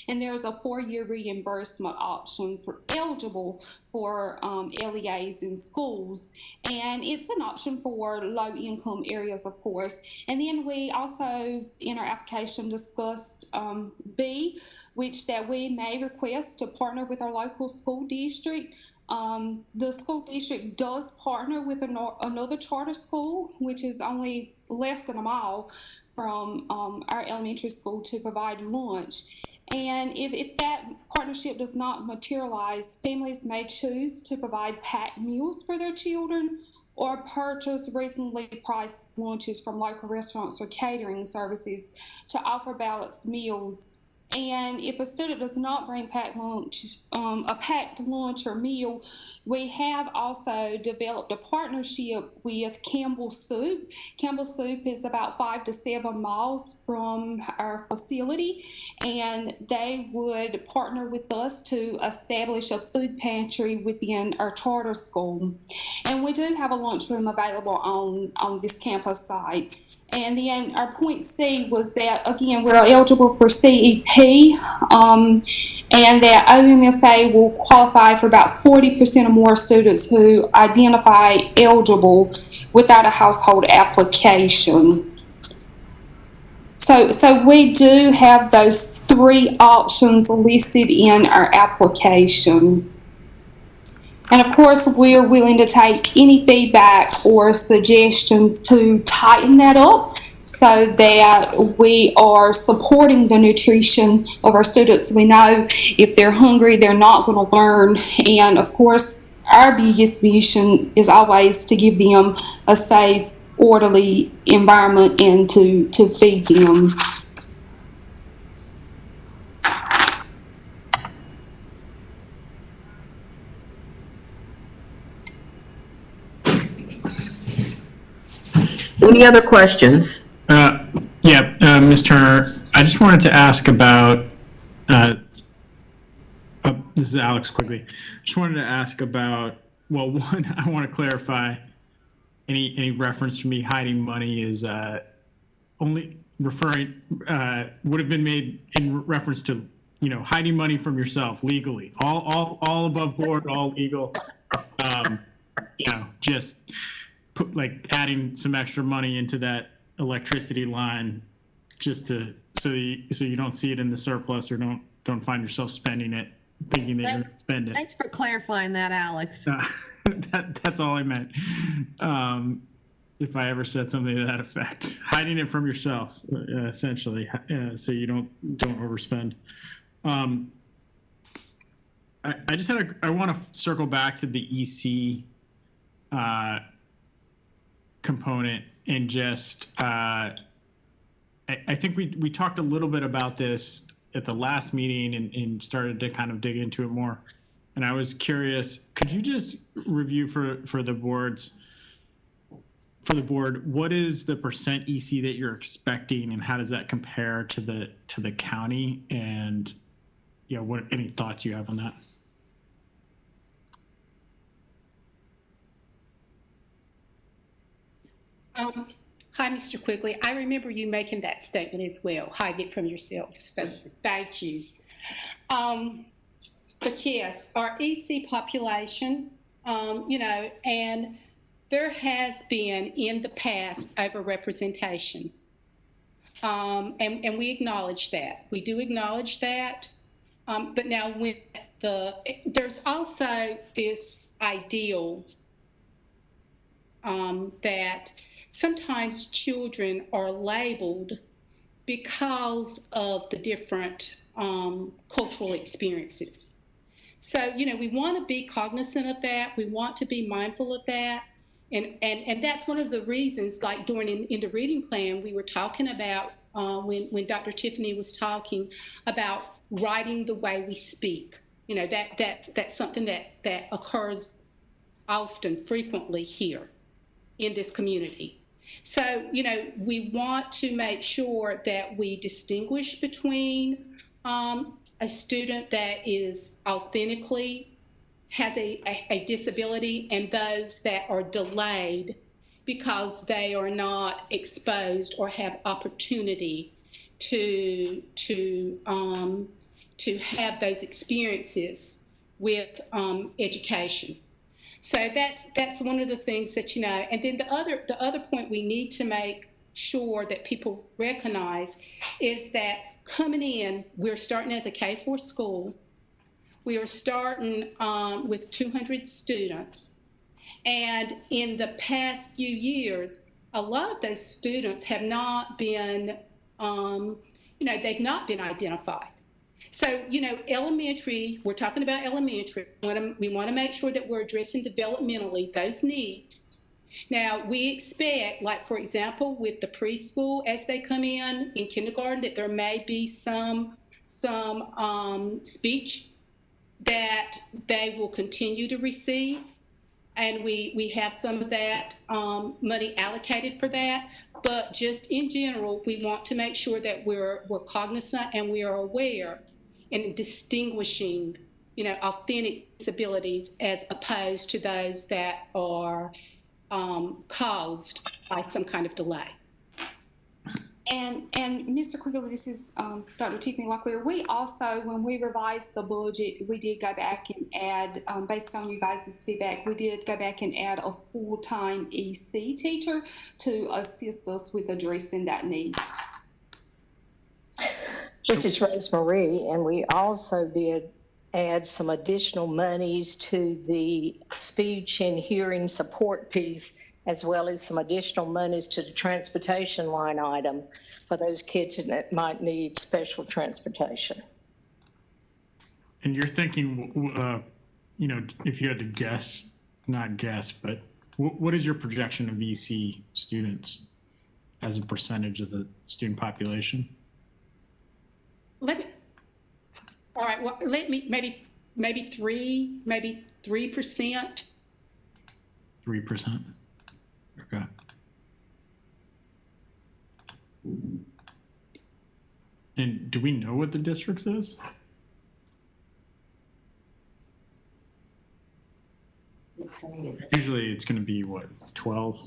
I: And there's a 4-year reimbursement option for eligible for LEAs in schools, and it's an option for low-income areas, of course. And then we also, in our application, discussed B, which that we may request to partner with our local school district. The school district does partner with another charter school, which is only less than a mile from our elementary school, to provide lunch. And if that partnership does not materialize, families may choose to provide packed meals for their children or purchase reasonably priced lunches from local restaurants or catering services to offer balanced meals. And if a student does not bring packed lunch or meal, we have also developed a partnership with Campbell Soup. Campbell Soup is about 5 to 7 miles from our facility, and they would partner with us to establish a food pantry within our charter school. And we do have a lunchroom available on this campus site. And then our point C was that, again, we're eligible for CEP, and that OMSA will qualify for about 40% or more students who identify eligible without a household application. So we do have those 3 options listed in our application. And of course, we're willing to take any feedback or suggestions to tighten that up so that we are supporting the nutrition of our students. We know if they're hungry, they're not going to learn. And of course, our biggest mission is always to give them a safe, orderly environment and to feed them.
U: Any other questions?
N: Ms. Turner, I just wanted to ask about, this is Alex Quigley. Just wanted to ask about, well, one, I want to clarify any reference to me hiding money is only referring, would have been made in reference to, hiding money from yourself legally, all above board, all legal, just put adding some extra money into that electricity line just to so you don't see it in the surplus or don't find yourself spending it thinking that you're going to spend it.
B: Thanks for clarifying that, Alex.
N: That's all I meant. If I ever said something to that effect, hiding it from yourself, essentially, so you don't overspend. I just I want to circle back to the EC component and just I think we talked a little bit about this at the last meeting and started to kind of dig into it more. And I was curious, could you just review for the board, what is the percent EC that you're expecting and how does that compare to the county? And what any thoughts you have on that?
D: Hi, Mr. Quigley. I remember you making that statement as well, hide it from yourself. So thank you. But yes, our EC population, and there has been in the past overrepresentation. And we acknowledge that. We do acknowledge that. But now there's also this ideal that sometimes children are labeled because of the different cultural experiences. So, we want to be cognizant of that. We want to be mindful of that. And that's one of the reasons, like in the reading plan, we were talking about when Dr. Tiffany was talking about writing the way we speak. That's something that occurs often, frequently here in this community. So, we want to make sure that we distinguish between a student that is authentically has a disability and those that are delayed because they are not exposed or have opportunity to have those experiences with education. So that's one of the things that, and then the other point we need to make sure that people recognize is that coming in, we're starting as a K-4 school. We are starting with 200 students. And in the past few years, a lot of those students have not been, they've not been identified. So, elementary, we're talking about elementary. We want to make sure that we're addressing developmentally those needs. Now, we expect, like, for example, with the preschool, as they come in kindergarten, that there may be some speech that they will continue to receive. And we have some of that money allocated for that. But just in general, we want to make sure that we're cognizant and we are aware in distinguishing, authentic disabilities as opposed to those that are caused by some kind of delay.
I: And Mr. Quigley, this is Dr. Tiffany Locklear. We also, when we revised the budget, we did go back and add, based on you guys' feedback, we did go back and add a full-time EC teacher to assist us with addressing that need.
S: This is Rosemary, and we also did add some additional monies to the speech and hearing support piece, as well as some additional monies to the transportation line item for those kids that might need special transportation.
N: And you're thinking, if you had to guess, not guess, but what is your projection of EC students as a percentage of the student population?
D: Maybe 3%.
N: 3%. Okay. And do we know what the district's is? Usually it's going to be what, 12?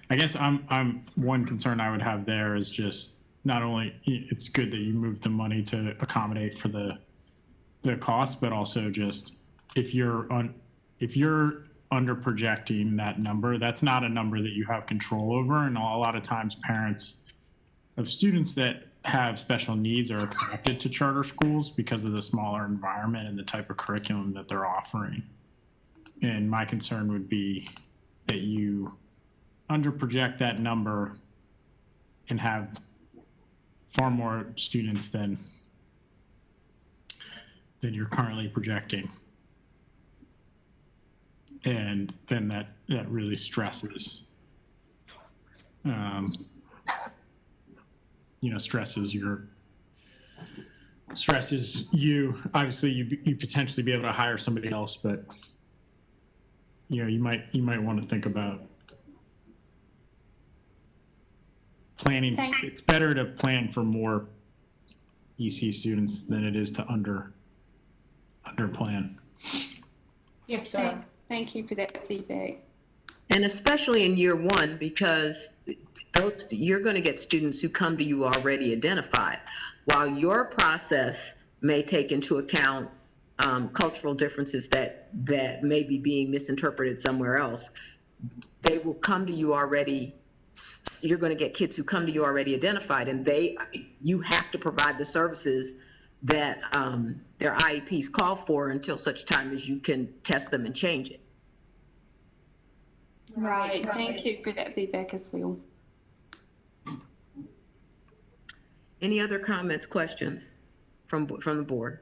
N: I guess I'm one concern I would have there is just not only it's good that you move the money to accommodate for the cost, but also just if you're under projecting that number, that's not a number that you have control over. And a lot of times parents of students that have special needs are attracted to charter schools because of the smaller environment and the type of curriculum that they're offering. And my concern would be that you under project that number and have far more students than you're currently projecting. And then that really stresses, stresses you. Obviously, you potentially be able to hire somebody else, but you might want to think about planning. It's better to plan for more EC students than it is to under plan.
D: Yes, sir.
I: Thank you for that feedback.
U: And especially in year one, because you're going to get students who come to you already identified. While your process may take into account cultural differences that may be being misinterpreted somewhere else, they will come to you already. You're going to get kids who come to you already identified, and you have to provide the services that their IEPs call for until such time as you can test them and change it.
I: Right. Thank you for that feedback as well.
U: Any other comments, questions from the board?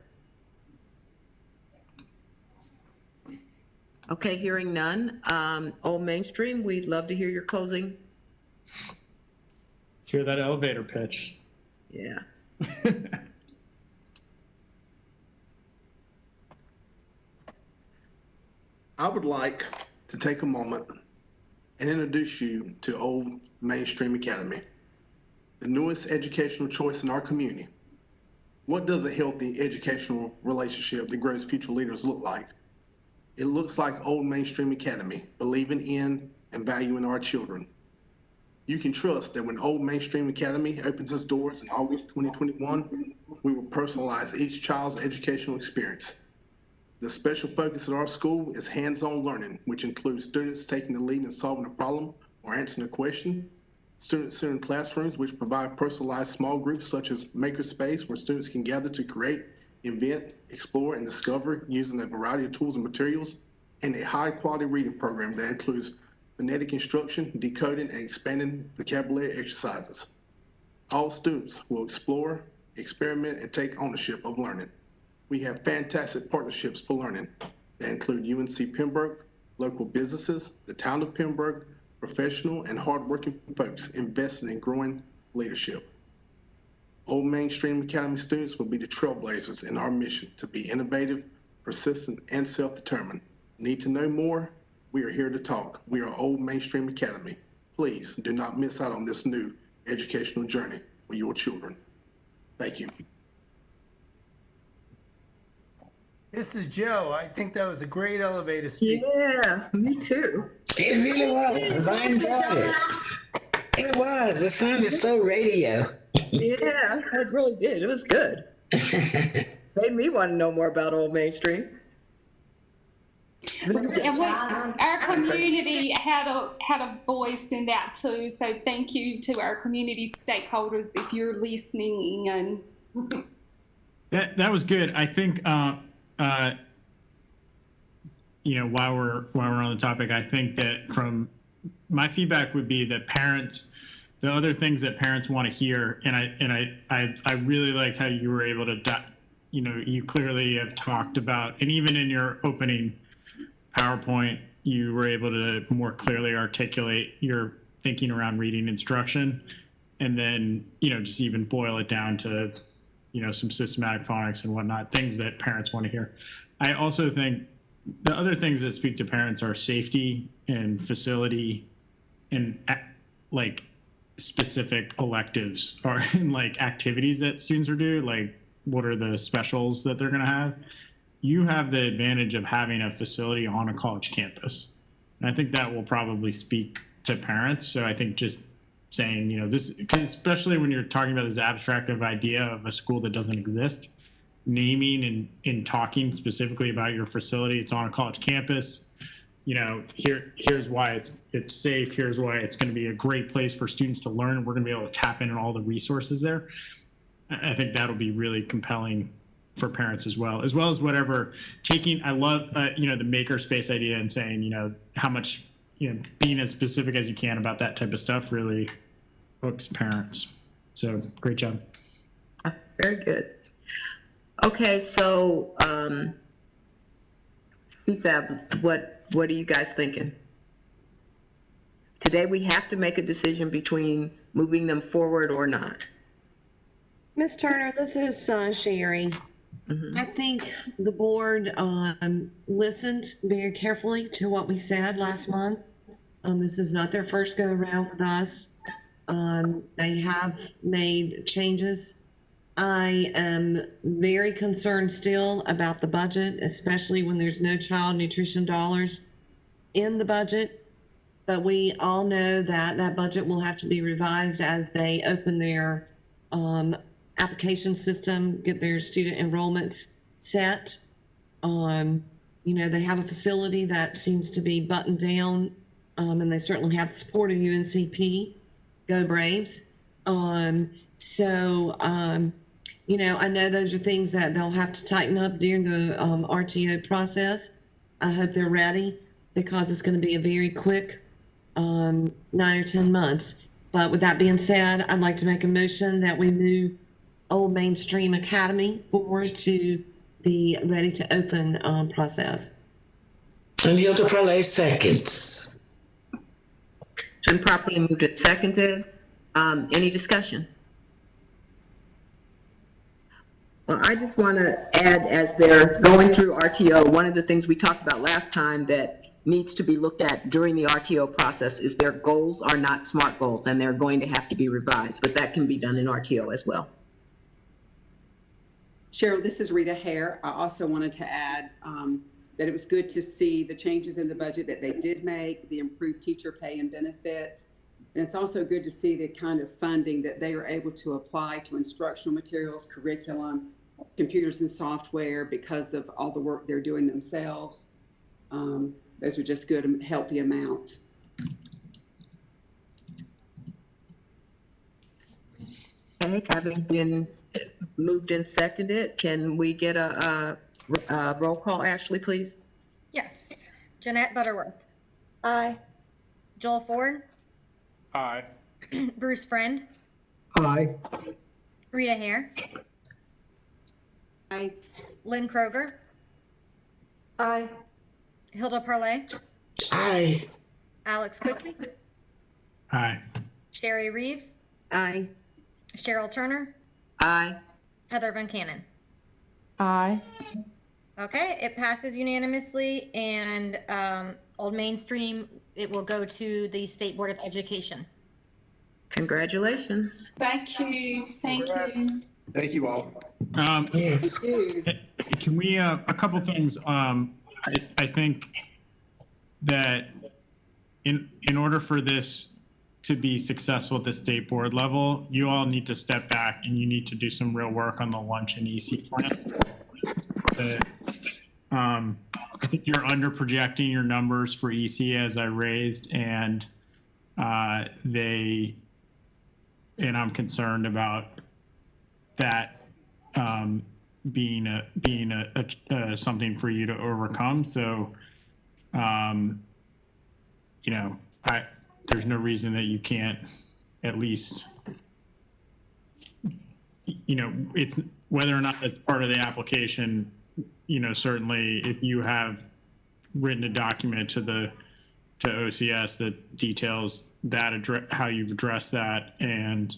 U: Okay, hearing none. Old Mainstream, we'd love to hear your closing.
N: Let's hear that elevator pitch.
U: Yeah.
L: I would like to take a moment and introduce you to Old Mainstream Academy, the newest educational choice in our community. What does a healthy educational relationship that grows future leaders look like? It looks like Old Mainstream Academy, believing in and valuing our children. You can trust that when Old Mainstream Academy opens its doors in August 2021, we will personalize each child's educational experience. The special focus at our school is hands-on learning, which includes students taking the lead in solving a problem or answering a question, student-centered classrooms, which provide personalized small groups such as makerspace, where students can gather to create, invent, explore, and discover using a variety of tools and materials, and a high-quality reading program that includes phonetic instruction, decoding, and expanding vocabulary exercises. All students will explore, experiment, and take ownership of learning. We have fantastic partnerships for learning that include UNC Pembroke, local businesses, the town of Pembroke, professional and hardworking folks invested in growing leadership. Old Mainstream Academy students will be the trailblazers in our mission to be innovative, persistent, and self-determined. Need to know more? We are here to talk. We are Old Mainstream Academy. Please do not miss out on this new educational journey for your children. Thank you.
Q: This is Joe. I think that was a great elevator speech.
U: Yeah, me too.
F: It really was. I enjoyed it. It was. It sounded so radio.
U: Yeah, it really did. It was good. Made me want to know more about Old Mainstream.
I: And our community had a voice in that too. So thank you to our community stakeholders if you're listening. And
N: that was good. I think while we're on the topic, I think that from my feedback would be that parents, the other things that parents want to hear, and I really liked how you were able to, you clearly have talked about, and even in your opening PowerPoint, you were able to more clearly articulate your thinking around reading instruction, and then, just even boil it down to, some systematic phonics and whatnot, things that parents want to hear. I also think the other things that speak to parents are safety and facility and like specific electives or like activities that students are doing, like what are the specials that they're going to have. You have the advantage of having a facility on a college campus. And I think that will probably speak to parents. So I think just saying, this, because especially when you're talking about this abstractive idea of a school that doesn't exist, naming and talking specifically about your facility, it's on a college campus, here's why it's safe, here's why it's going to be a great place for students to learn, we're going to be able to tap into all the resources there. I think that'll be really compelling for parents as well as whatever taking. I love the makerspace idea and saying how much being as specific as you can about that type of stuff really hooks parents. So great job.
U: Very good. Okay, so CSAB, what are you guys thinking? Today we have to make a decision between moving them forward or not.
B: Ms. Turner, this is Sherry. I think the board listened very carefully to what we said last month. This is not their first go around with us. They have made changes. I am very concerned still about the budget, especially when there's no child nutrition dollars in the budget, but we all know that that budget will have to be revised as they open their application system, get their student enrollments set. They have a facility that seems to be buttoned down, and they certainly have the support of UNCP. Go Braves. I know those are things that they'll have to tighten up during the RTO process. I hope they're ready because it's going to be a very quick 9 or 10 months. But with that being said, I'd like to make a motion that we move Old Mainstream Academy forward to the ready to open process.
F: And Hilda Pralay seconds.
U: Been properly moved and seconded. Any discussion? Well, I just want to add, as they're going through RTO, one of the things we talked about last time that needs to be looked at during the RTO process is their goals are not SMART goals, and they're going to have to be revised, but that can be done in RTO as well.
J: Cheryl, this is Rita Hare. I also wanted to add that it was good to see the changes in the budget that they did make, the improved teacher pay and benefits. And it's also good to see the kind of funding that they are able to apply to instructional materials, curriculum, computers and software because of all the work they're doing themselves. Those are just good and healthy amounts.
U: Okay, having been moved and seconded, can we get a roll call, Ashley, please?
M: Yes. Jeanette Butterworth.
U: Aye.
M: Joel Ford.
O: Aye.
M: Bruce Friend.
E: Aye.
M: Rita Hare.
J: Aye.
M: Lynn Kroger.
U: Aye.
M: Hilda Parlay.
F: Aye.
M: Alex Quigley.
N: Aye.
M: Sherry Reeves.
B: Aye.
M: Cheryl Turner.
U: Aye.
M: Heather Van Cannon.
P: Aye.
M: Okay, it passes unanimously, and Old Mainstream, it will go to the State Board of Education.
U: Congratulations.
D: Thank you. Thank you.
L: Thank you all.
F: Yes.
N: Can we, a couple things, I think that in order for this to be successful at the state board level, you all need to step back and you need to do some real work on the lunch and EC plan. I think you're under projecting your numbers for EC, as I raised, and I'm concerned about that being something for you to overcome. So, there's no reason that you can't at least, it's whether or not it's part of the application. Certainly if you have written a document to OCS that details that, how you've addressed that, and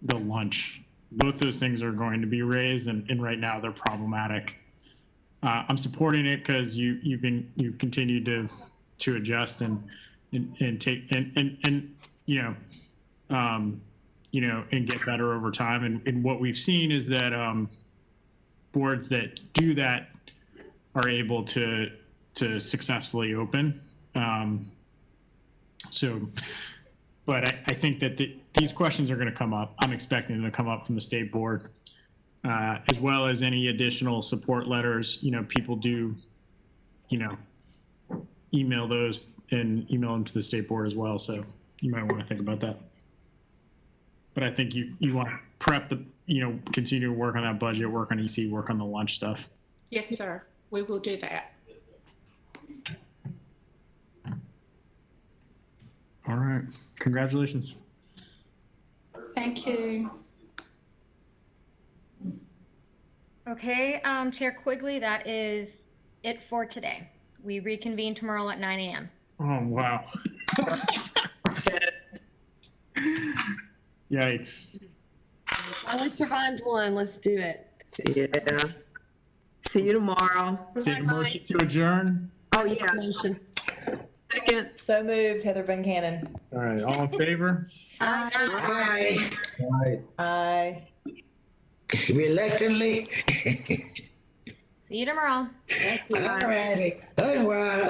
N: the lunch, both those things are going to be raised, and right now they're problematic. I'm supporting it because you've continued to adjust and take and get better over time. And what we've seen is that boards that do that are able to successfully open. But I think that these questions are going to come up. I'm expecting them to come up from the state board, as well as any additional support letters. People do, email those and email them to the state board as well. So you might want to think about that. But I think you want to prep continue to work on that budget, work on EC, work on the lunch stuff.
D: Yes, sir. We will do that.
N: All right. Congratulations.
D: Thank you.
M: Okay, Chair Quigley, that is it for today. We reconvene tomorrow at 9 a.m.
N: Oh, wow. Yikes.
B: I survived one. Let's do it.
U: Yeah. See you tomorrow.
N: Take a motion to adjourn.
U: Oh, yeah.
B: Motion.
U: Second.
P: So moved, Heather Van Cannon.
N: All right. All in favor?
F: Aye.
E: Aye.
P: Aye.
F: Reluctantly.
M: See you tomorrow.
F: All righty. Au revoir.